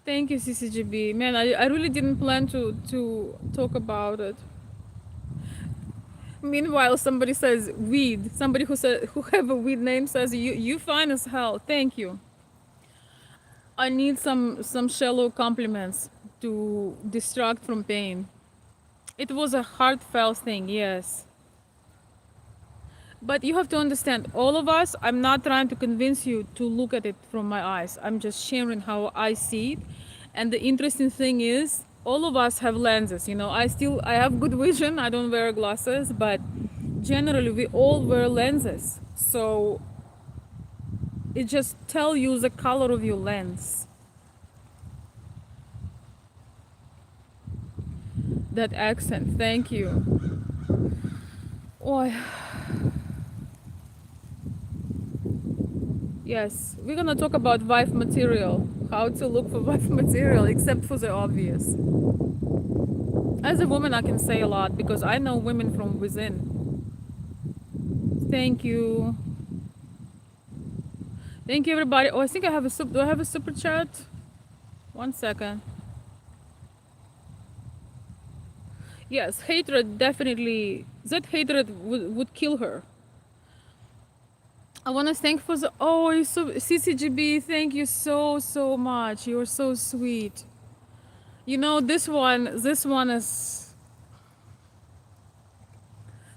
Thank you, CCGB. Man, I really didn't plan to talk about it. Meanwhile, somebody says weed. Somebody who have a weed name says you fine as hell. Thank you. I need some shallow compliments to distract from pain. It was a heartfelt thing, yes. But you have to understand, all of us, I'm not trying to convince you to look at it from my eyes. I'm just sharing how I see it. And the interesting thing is, all of us have lenses. You know, I have good vision. I don't wear glasses, but generally we all wear lenses. So it just tells you the color of your lens. That accent, thank you. Oh, yes, we're gonna talk about wife material, how to look for wife material, except for the obvious. As a woman, I can say a lot because I know women from within. Thank you. Thank you, everybody. Oh, I think I have a do I have a super chat? 1 second. Yes, hatred definitely. That hatred would kill her. I want to thank for the CCGB. Thank you so much. You're so sweet. You know, this one is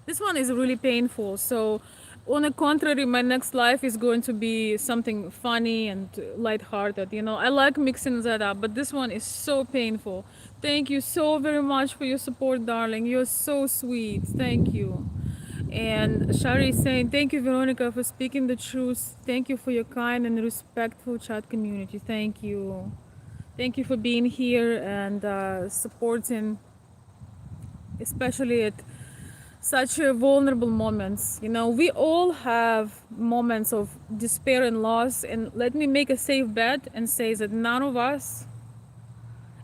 really painful. So on the contrary, my next life is going to be something funny and lighthearted. You know, I like mixing that up, but this one is so painful. Thank you so very much for your support, darling. You're so sweet. Thank you. And Shari is saying, thank you, Veronica, for speaking the truth. Thank you for your kind and respectful chat community. Thank you. Thank you for being here and supporting, especially at such vulnerable moments. You know, we all have moments of despair and loss. And let me make a safe bet and say that none of us,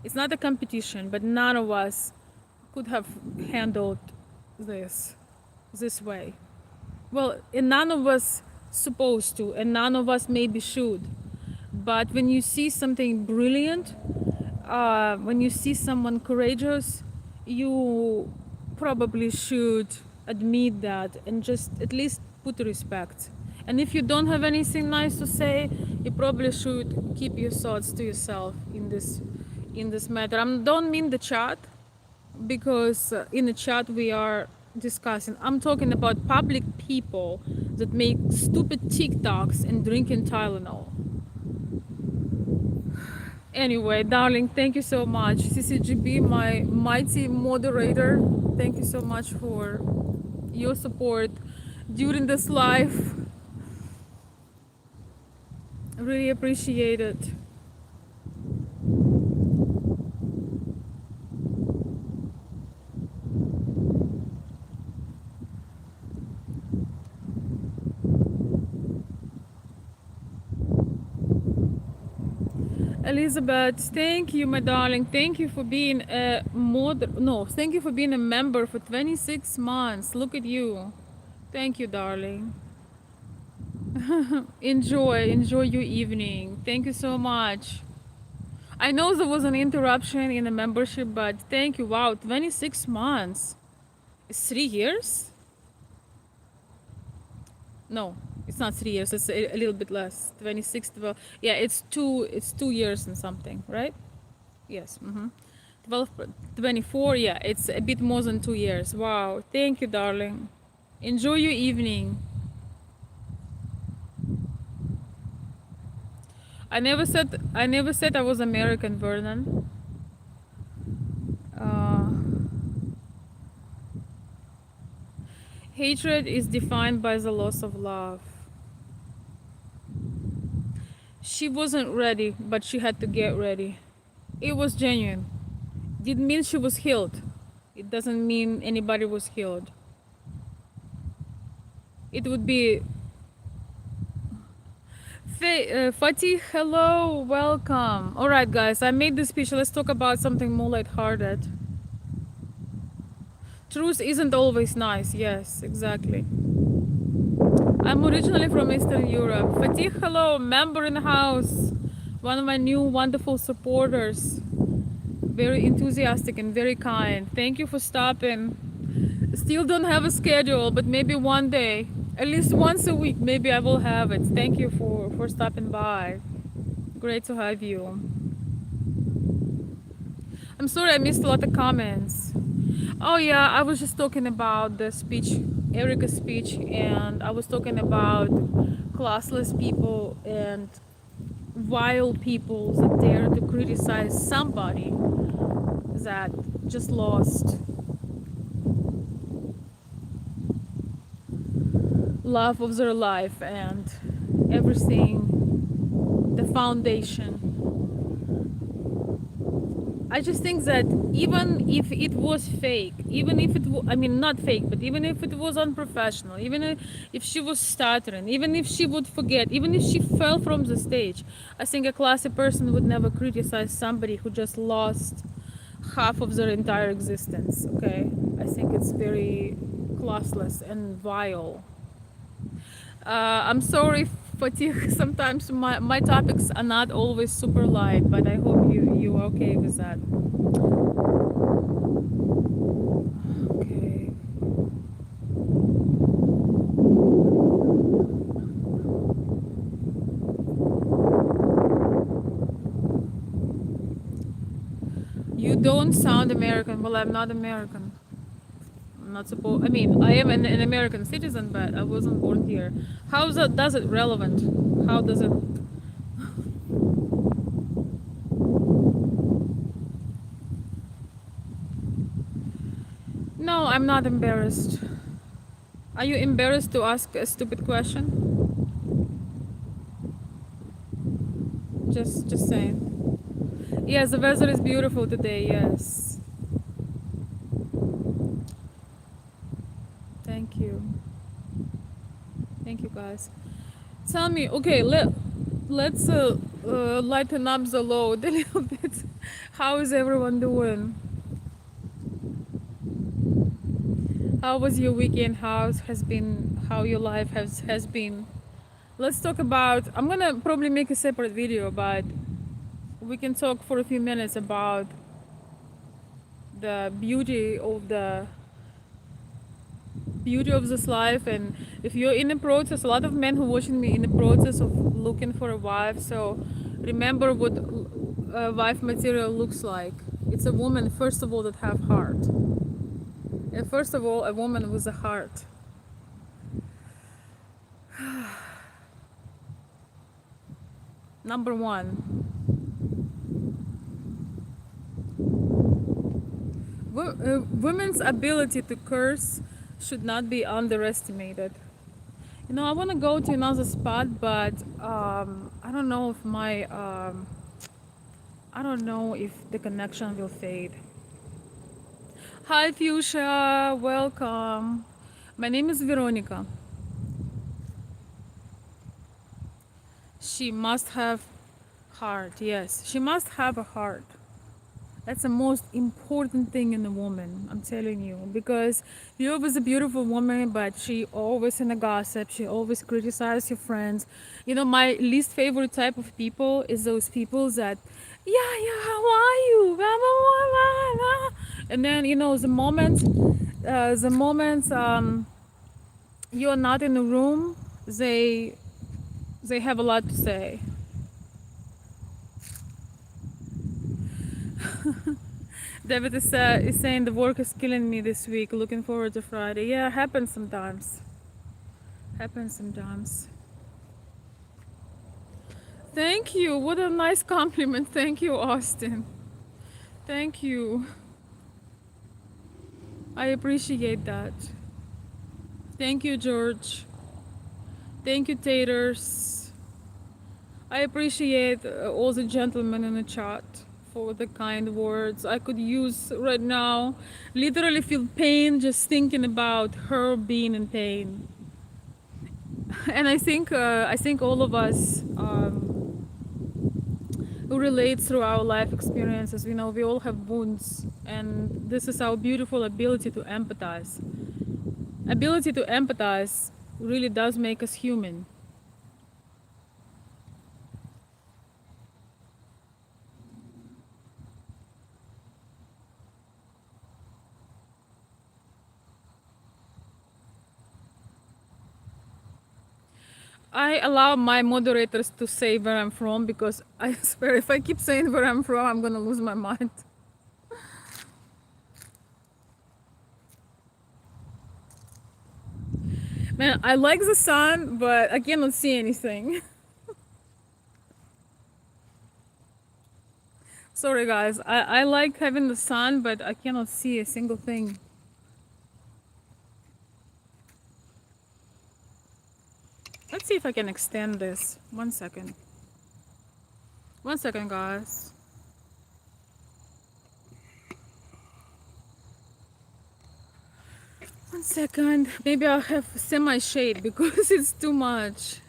it's not a competition, but none of us could have handled this way. Well, and none of us supposed to, and none of us maybe should. But when you see something brilliant, when you see someone courageous, you probably should admit that and just at least put respect. And if you don't have anything nice to say, you probably should keep your thoughts to yourself in this matter. I don't mean the chat, because in the chat we are discussing. I'm talking about public people that make stupid TikToks and drinking Tylenol. Anyway, darling, thank you so much. CCGB, my mighty moderator, thank you so much for your support during this life. Really appreciate it. Elizabeth, thank you, my darling. Thank you for being a thank you for being a member for 26 months. Look at you. Thank you, darling. Enjoy your evening. Thank you so much. I know there was an interruption in the membership, but thank you. Wow, 26 months. It's 3 years? No, it's not 3 years. It's a little bit less. 26, well, yeah, it's 2 years and something, right? Yes. 12, 24, yeah, it's a bit more than 2 years. Wow, thank you, darling. Enjoy your evening. I never said I was American, Vernon. Uh, Hatred is defined by the loss of love. She wasn't ready, but she had to get ready. It was genuine. Didn't mean she was healed. It doesn't mean anybody was healed. It would be Fatih, hello, welcome. All right, guys, I made this speech. Let's talk about something more lighthearted. Truth isn't always nice. Yes, exactly. I'm originally from Eastern Europe. Fatih, hello, member in the house. One of my new wonderful supporters. Very enthusiastic and very kind. Thank you for stopping. Still don't have a schedule, but maybe one day, at least once a week, maybe I will have it. Thank you for stopping by. Great to have you. I'm sorry I missed a lot of comments. Oh yeah, I was just talking about the speech, Erica's speech, and I was talking about classless people and vile people that dare to criticize somebody that just lost love of their life and everything, the foundation. I just think that even if it was fake, even if I mean not fake, but even if it was unprofessional, even if she was stuttering, even if she would forget, even if she fell from the stage, I think a classy person would never criticize somebody who just lost half of their entire existence. Okay, I think it's very classless and vile. I'm sorry, Fatih. Sometimes my topics are not always super light, but I hope you are okay with that. Okay. You don't sound American. Well, I'm not American. I'm not supposed. I mean, I am an American citizen, but I wasn't born here. How does it relevant? How does it? No, I'm not embarrassed. Are you embarrassed to ask a stupid question? Just saying. Yes, the weather is beautiful today. Yes. Thank you. Thank you, guys. Tell me, okay, let's lighten up the load a little bit. How is everyone doing? How was your weekend? How your life has been? Let's talk about. I'm gonna probably make a separate video, but we can talk for a few minutes about the beauty of this life. And if you're in the process, a lot of men who are watching me in the process of looking for a wife, so remember what a wife material looks like. It's a woman, first of all, that have heart, and first of all, a woman with a heart. Number one. Women's ability to curse should not be underestimated. You know, I want to go to another spot, but I don't know if I don't know if the connection will fade. Hi, Fuchsia, welcome. My name is Veronica. She must have heart. Yes, she must have a heart. That's the most important thing in a woman, I'm telling you. Because Yob is a beautiful woman, but she always in a gossip. She always criticizes her friends. You know, my least favorite type of people is those people that, yeah, yeah, how are you? Blah, blah, blah, blah. And then, you know, the moments you're not in the room, they have a lot to say. David is saying the work is killing me this week. Looking forward to Friday. Yeah, happens sometimes. Happens sometimes. Thank you. What a nice compliment. Thank you, Austin. Thank you. I appreciate that. Thank you, George. Thank you, Taters. I appreciate all the gentlemen in the chat for the kind words I could use right now. Literally feel pain just thinking about her being in pain. And I think all of us who relate through our life experiences, you know, we all have wounds, and this is our beautiful ability to empathize. Ability to empathize really does make us human. I allow my moderators to say where I'm from because I swear if I keep saying where I'm from, I'm gonna lose my mind. Man, I like the sun, but I cannot see anything. Sorry guys, I like having the sun, but I cannot see a single thing. Let's see if I can extend this. 1 second. 1 second, guys. One second. Maybe I'll have semi-shade because it's too much.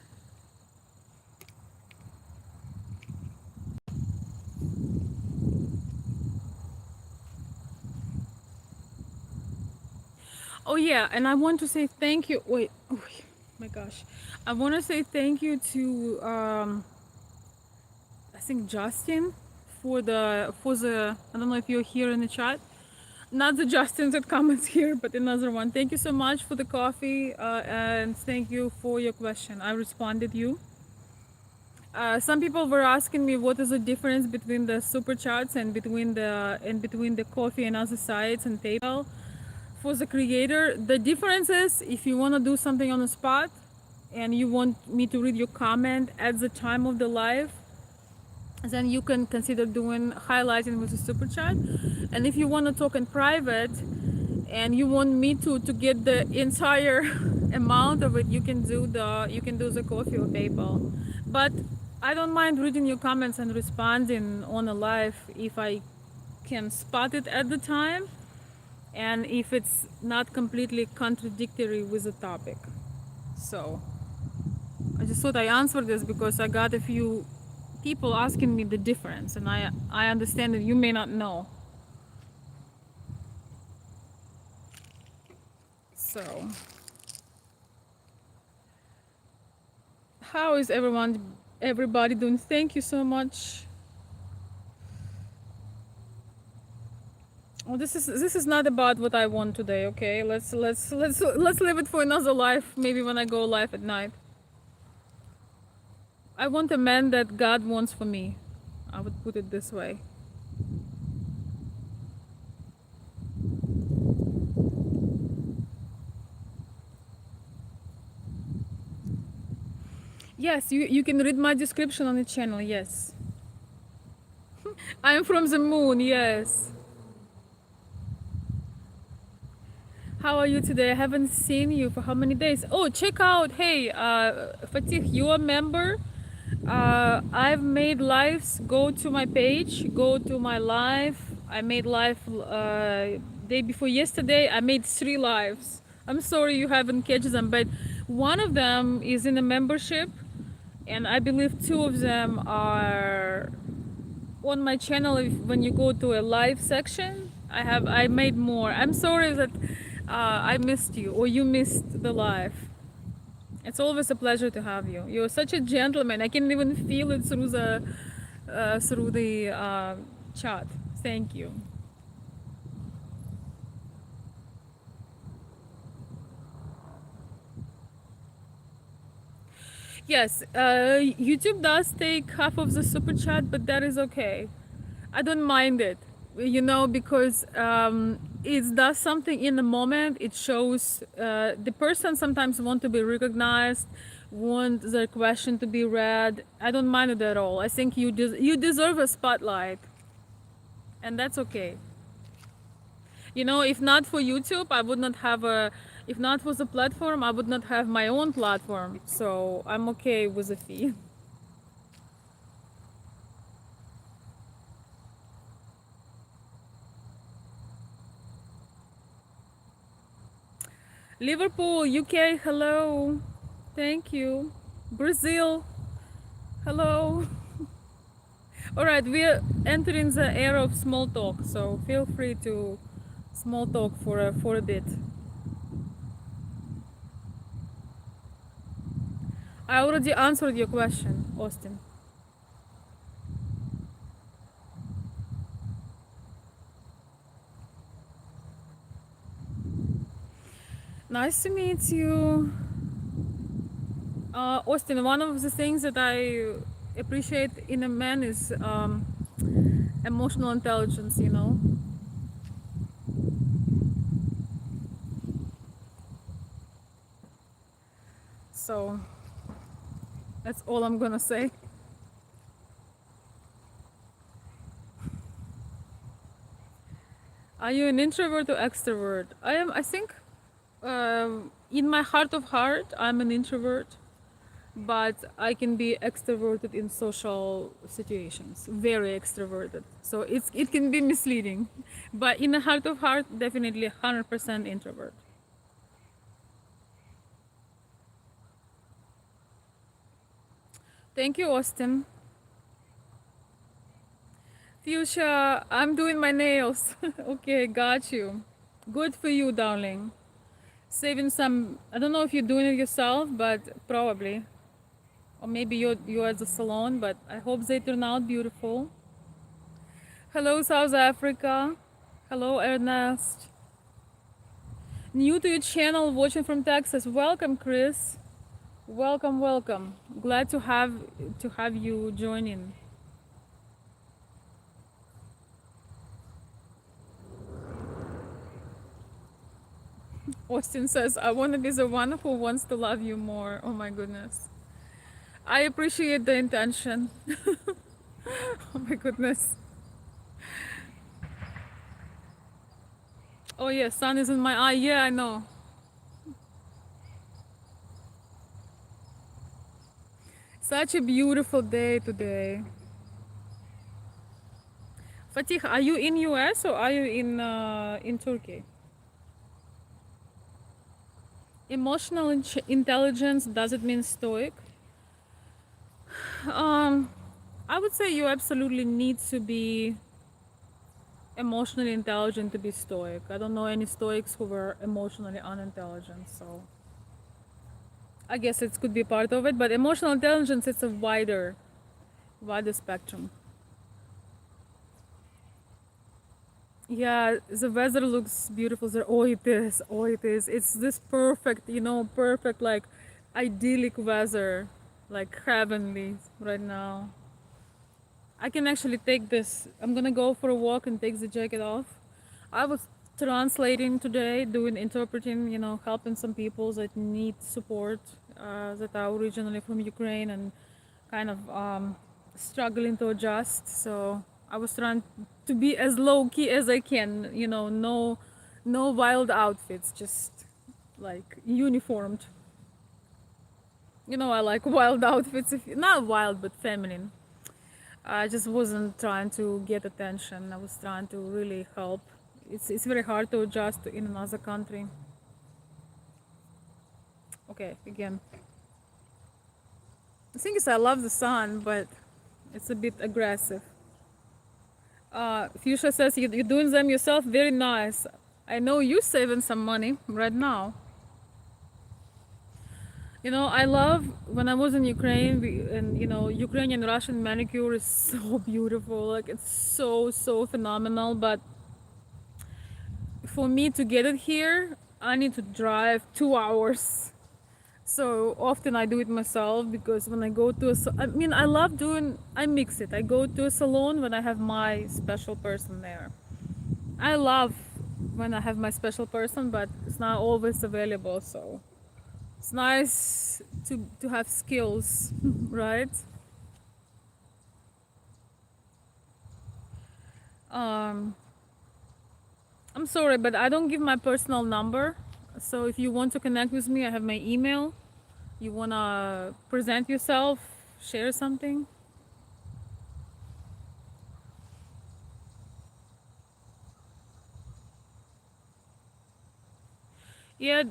Oh yeah, and I want to say thank you. Wait, oh my gosh. I want to say thank you to I think Justin for the I don't know if you're here in the chat. Not the Justin that comments here, but another one. Thank you so much for the coffee, and thank you for your question. I responded you. Some people were asking me what is the difference between the super chats and between the coffee and other sites and PayPal. For the creator, the difference is if you want to do something on the spot and you want me to read your comment at the time of the live, then you can consider doing highlighting with a super chat. And if you want to talk in private and you want me to get the entire amount of it, you can do the coffee or PayPal. But I don't mind reading your comments and responding on a live if I can spot it at the time and if it's not completely contradictory with the topic. So I just thought I answered this because I got a few people asking me the difference, and I understand that you may not know. So how is everybody doing? Thank you so much. Oh, this is not about what I want today, okay? Let's leave it for another life, maybe when I go live at night. I want a man that God wants for me. I would put it this way. Yes, you can read my description on the channel, yes. I'm from the moon, yes. How are you today? I haven't seen you for how many days? Oh, check out. Hey, Fatih, you a member? I've made lives. Go to my page. Go to my live. I made live day before yesterday. I made 3 lives. I'm sorry you haven't catch them, but one of them is in a membership, and I believe 2 of them are on my channel. When you go to a live section, I made more. I'm sorry that I missed you or you missed the live. It's always a pleasure to have you. You're such a gentleman. I can even feel it through the chat. Thank you. Yes, YouTube does take half of the super chat, but that is okay. I don't mind it, because it does something in the moment. It shows the person sometimes want to be recognized, want their question to be read. I don't mind it at all. I think you deserve a spotlight, and that's okay. If not for YouTube, I would not have a. If not for the platform, I would not have my own platform. So I'm okay with the fee. Liverpool, UK, hello. Thank you. Brazil, hello. All right, we're entering the era of small talk, so feel free to small talk for a bit. I already answered your question, Austin. Nice to meet you. Austin, one of the things that I appreciate in a man is emotional intelligence. So that's all I'm gonna say. Are you an introvert or extrovert? I think, in my heart of heart, I'm an introvert, but I can be extroverted in social situations, very extroverted. So it can be misleading, but in the heart of heart, definitely 100% introvert. Thank you, Austin. Fuchsia, I'm doing my nails. Okay, got you. Good for you, darling. Saving some. I don't know if you're doing it yourself, but probably. Or maybe you're at the salon, but I hope they turn out beautiful. Hello, South Africa. Hello, Ernest. New to your channel, watching from Texas. Welcome, Chris. Welcome, welcome. Glad to have you join in. Austin says, I want to be the one who wants to love you more. Oh my goodness. I appreciate the intention. Oh my goodness. Oh yeah, sun is in my eye. Yeah, I know. Such a beautiful day today. Fatih, are you in US or are you in Turkey? Emotional intelligence, does it mean stoic? Um, I would say you absolutely need to be emotionally intelligent to be stoic. I don't know any stoics who were emotionally unintelligent, so I guess it could be part of it. But emotional intelligence, it's a wider spectrum. Yeah, the weather looks beautiful there. Oh, it is. Oh, it is. It's this perfect, like idyllic weather, like heavenly right now. I can actually take this. I'm gonna go for a walk and take the jacket off. I was translating today, doing interpreting, helping some people that need support, that are originally from Ukraine and kind of struggling to adjust. So I was trying to be as low key as I can, no No wild outfits, just like uniformed. You know, I like wild outfits. If not wild, but feminine. I just wasn't trying to get attention. I was trying to really help. It's very hard to adjust in another country. Okay, again. The thing is, I love the sun, but it's a bit aggressive. Fuchsia says you're doing them yourself. Very nice. I know you're saving some money right now. You know, I love when I was in Ukraine, and you know, Ukrainian Russian manicure is so beautiful. Like it's so phenomenal. But for me to get it here, I need to drive 2 hours. So often I do it myself because when I go to I mean, I love doing. I mix it. I go to a salon when I have my special person there. I love when I have my special person, but it's not always available. So it's nice to have skills, right? Um, I'm sorry, but I don't give my personal number. So if you want to connect with me, I have my email. You wanna present yourself, share something? Yeah,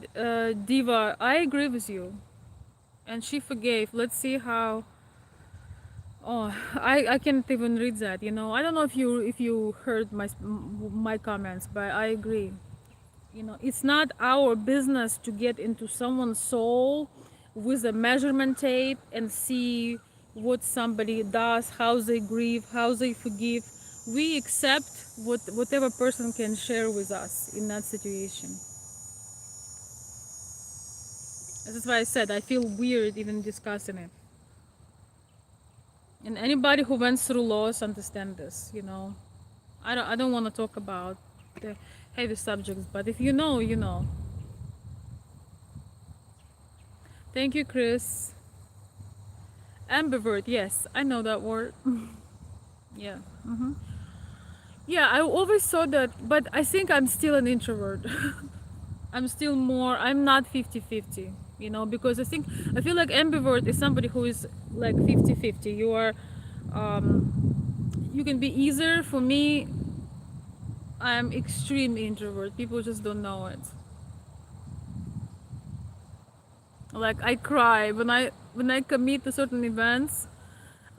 Diva, I agree with you. And she forgave. Let's see how. Oh, I can't even read that. You know, I don't know if you heard my comments, but I agree. You know, it's not our business to get into someone's soul with a measurement tape and see what somebody does, how they grieve, how they forgive. We accept whatever person can share with us in that situation. That's why I said I feel weird even discussing it. And anybody who went through loss understand this, you know. I don't want to talk about the heavy subjects, but if you know, you know. Thank you, Chris. Ambivert, yes, I know that word. Yeah. Yeah, I always thought that, but I think I'm still an introvert. I'm still more, I'm not 50-50, you know, because I feel like ambivert is somebody who is like 50-50. You are, you can be either. For me, I'm extreme introvert. People just don't know it. Like I cry when I commit to certain events.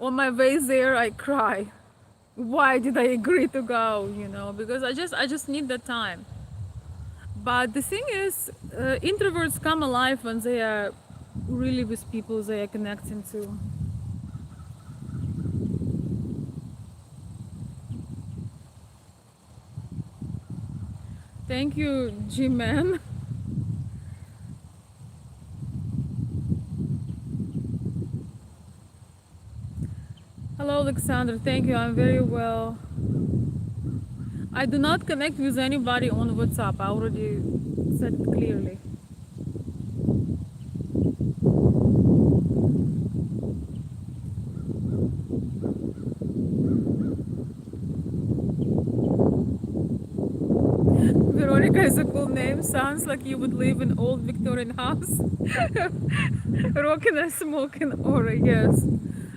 On my way there, I cry. Why did I agree to go? You know, because I just need that time. But the thing is, introverts come alive when they are really with people they are connecting to. Thank you, G-Man. Hello, Alexander. Thank you. I'm very well. I do not connect with anybody on WhatsApp. I already said it clearly. Veronica is a cool name. Sounds like you would live in old Victorian house. Rocking and smoking aura, yes.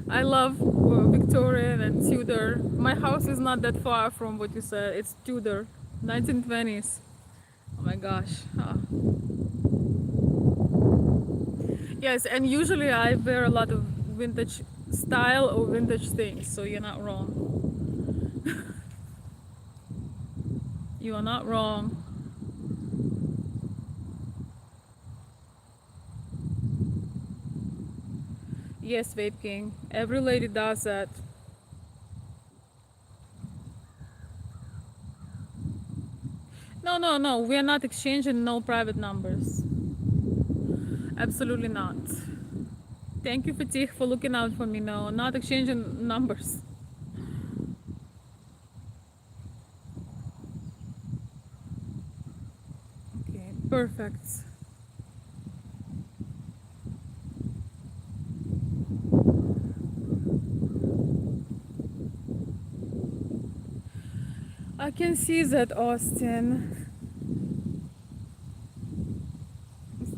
I love Victorian and Tudor. My house is not that far from what you said. It's Tudor, 1920s. Oh my gosh. Yes, and usually I wear a lot of vintage style or vintage things, so you're not wrong. You are not wrong. Yes, Vape King. Every lady does that. No, no, no. We are not exchanging no private numbers. Absolutely not. Thank you, Fatih, for looking out for me. No, not exchanging numbers. Okay, perfect. I can see that, Austin.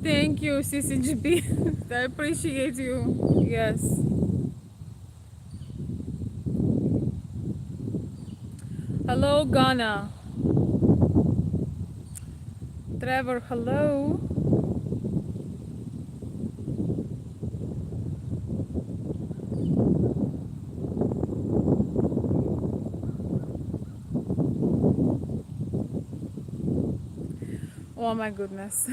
Thank you, CCGB. I appreciate you. Yes. Hello, Ghana. Trevor, hello. Oh my goodness.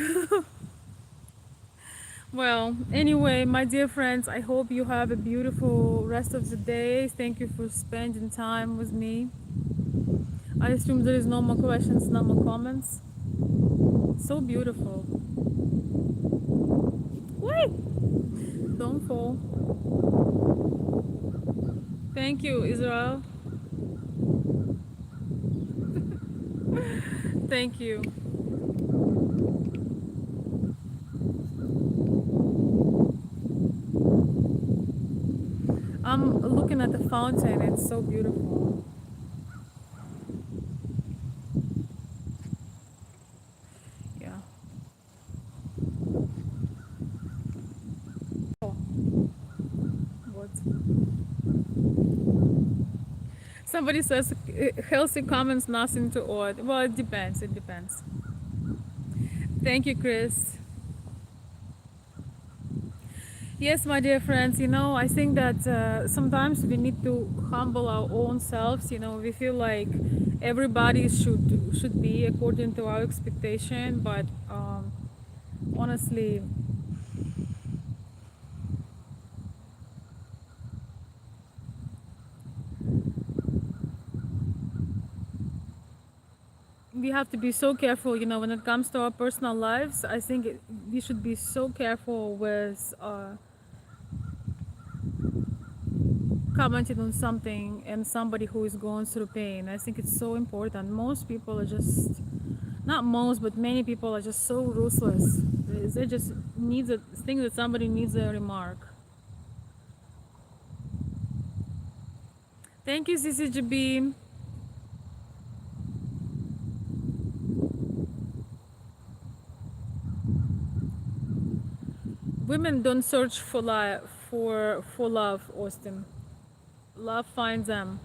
Well, anyway, my dear friends, I hope you have a beautiful rest of the day. Thank you for spending time with me. I assume there is no more questions, no more comments. So beautiful. Wait! Don't fall. Thank you, Israel. Thank you. I'm looking at the fountain. It's so beautiful. Yeah. Oh, what? Somebody says healthy comments, nothing to add. Well, it depends. It depends. Thank you, Chris. Yes, my dear friends, I think that sometimes we need to humble our own selves. We feel like everybody should be according to our expectation, but honestly, we have to be so careful. When it comes to our personal lives. I think we should be so careful with commenting on something and somebody who is going through pain. I think it's so important. Most people are just, not most, but many people are just so ruthless. They just need to think that somebody needs a remark. Thank you, CCGB. Women don't search for love, Austin. Love finds them.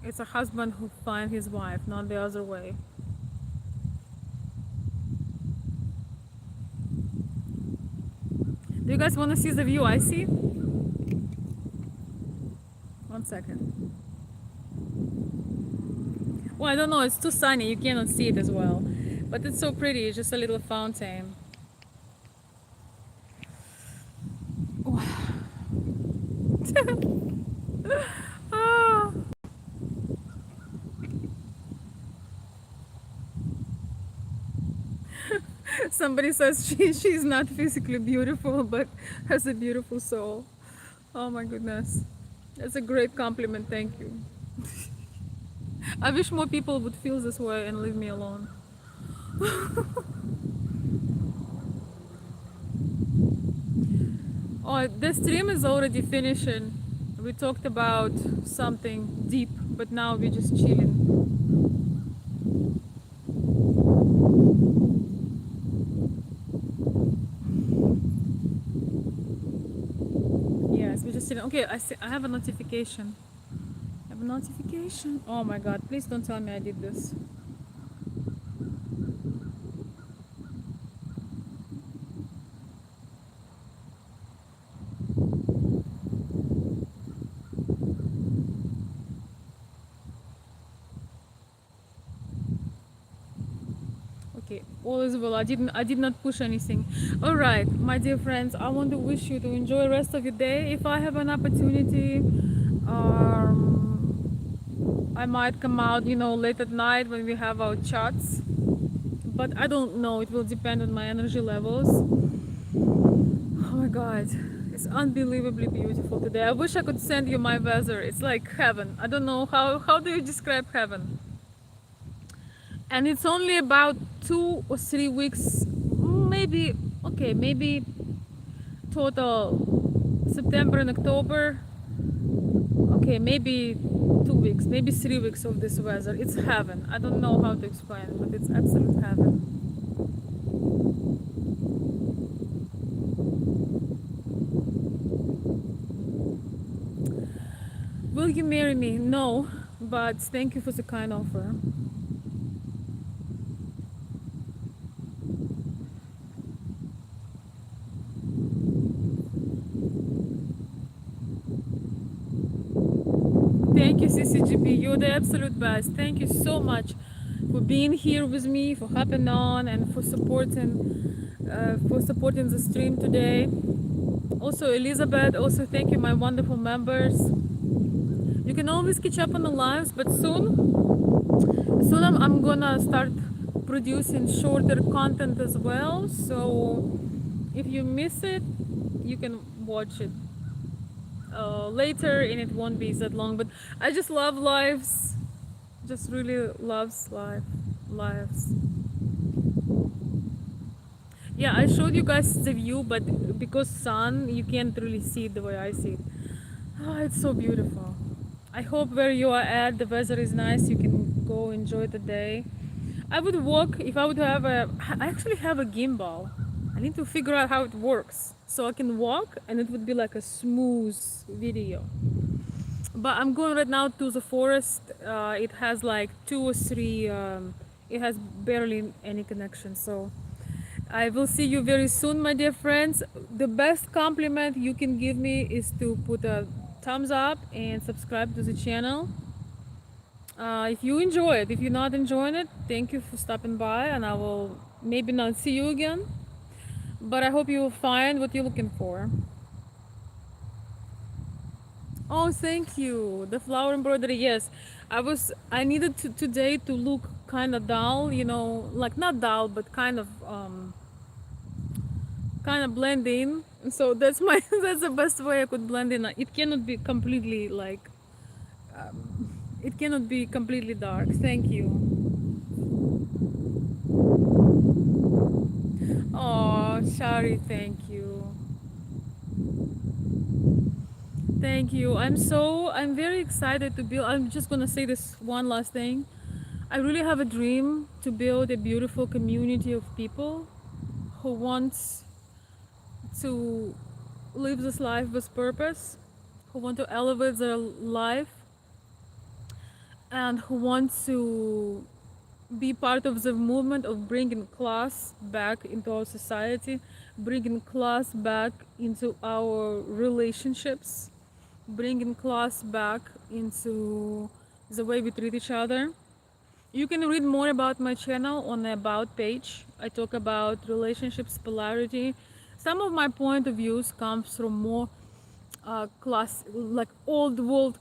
It's a husband who finds his wife, not the other way. Do you guys want to see the view I see? 1 second. Well, I don't know, it's too sunny, you cannot see it as well. But it's so pretty, it's just a little fountain. Ah. Somebody says she's not physically beautiful, but has a beautiful soul. Oh my goodness. That's a great compliment, thank you. I wish more people would feel this way and leave me alone. Oh, the stream is already finishing. We talked about something deep, but now we're just chilling. Yes, we're just chilling. Okay, I have a notification. I have a notification. Oh my god, please don't tell me I did this. Okay, all is well. I did not push anything. All right, my dear friends, I want to wish you to enjoy the rest of your day. If I have an opportunity, I might come out, late at night when we have our chats. But I don't know. It will depend on my energy levels. Oh my god, it's unbelievably beautiful today. I wish I could send you my weather. It's like heaven. I don't know how do you describe heaven? And it's only about 2 or 3 weeks, maybe, okay, maybe total September and October. Okay, maybe 2 weeks, maybe 3 weeks of this weather. It's heaven. I don't know how to explain it, but it's absolute heaven. Will you marry me? No, but thank you for the kind offer. Thank you, CCGP. You're the absolute best. Thank you so much for being here with me, for hopping on, and for supporting the stream today. Also, Elizabeth. Also, thank you, my wonderful members. You can always catch up on the lives, but soon I'm gonna start producing shorter content as well. So if you miss it, you can watch it later, and it won't be that long. But I just love lives. Just really loves lives. Yeah, I showed you guys the view, but because sun, you can't really see it the way I see it. Oh, it's so beautiful. I hope where you are at, the weather is nice. You can go enjoy the day. I would walk if I would have a. I actually have a gimbal. I need to figure out how it works so I can walk and it would be like a smooth video. But I'm going right now to the forest. It has like two or three. It has barely any connection. So I will see you very soon, my dear friends. The best compliment you can give me is to put a thumbs up and subscribe to the channel. If you enjoy it, if you're not enjoying it, thank you for stopping by, and I will maybe not see you again, but I hope you will find what you're looking for. Oh, thank you. The flower embroidery, yes. I needed today to look kind of dull, like not dull, but kind of blend in. So that's my that's the best way I could blend in. It cannot be completely it cannot be completely dark. Thank you. Oh, Shari, thank you. Thank you. I'm very excited to build. I'm just gonna say this one last thing. I really have a dream to build a beautiful community of people who wants to live this life with purpose, who want to elevate their life, and who want to be part of the movement of bringing class back into our society, bringing class back into our relationships, bringing class back into the way we treat each other. You can read more about my channel on the About page. I talk about relationships, polarity. Some of my point of views comes from more class, like old world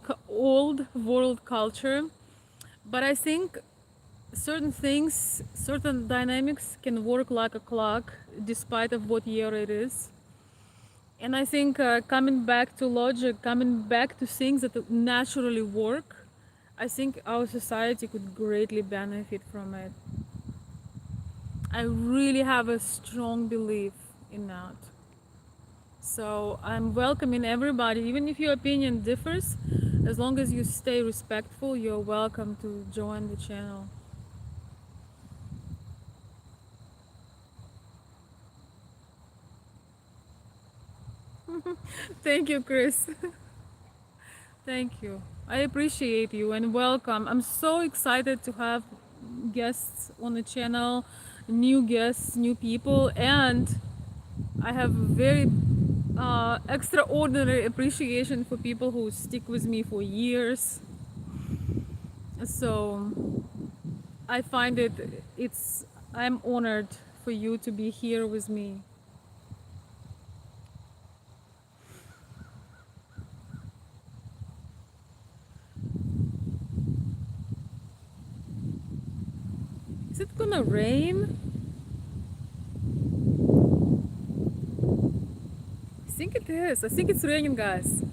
culture. But I think certain things, certain dynamics can work like a clock, despite of what year it is. And I think coming back to logic, coming back to things that naturally work, I think our society could greatly benefit from it. I really have a strong belief in that. So I'm welcoming everybody, even if your opinion differs, as long as you stay respectful, you're welcome to join the channel. Thank you, Chris. Thank you. I appreciate you and welcome. I'm so excited to have guests on the channel, new guests, new people, and I have very extraordinary appreciation for people who stick with me for years. So I find I'm honored for you to be here with me. Is it gonna rain? I think it is. I think it's raining, guys.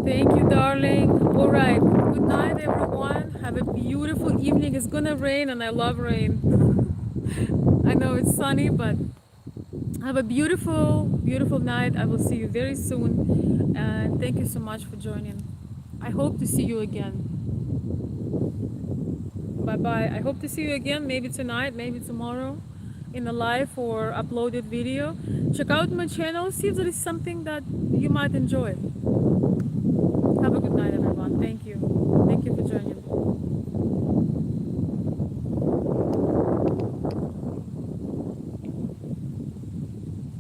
Thank you, darling. All right. Good night, everyone. Have a beautiful evening. It's gonna rain, and I love rain. I know it's sunny, but have a beautiful, beautiful night. I will see you very soon. And thank you so much for joining. I hope to see you again. Bye bye. I hope to see you again, maybe tonight, maybe tomorrow. in a live or uploaded video, check out my channel, see if there is something that you might enjoy. Have a good night, everyone. Thank you. Thank you for joining.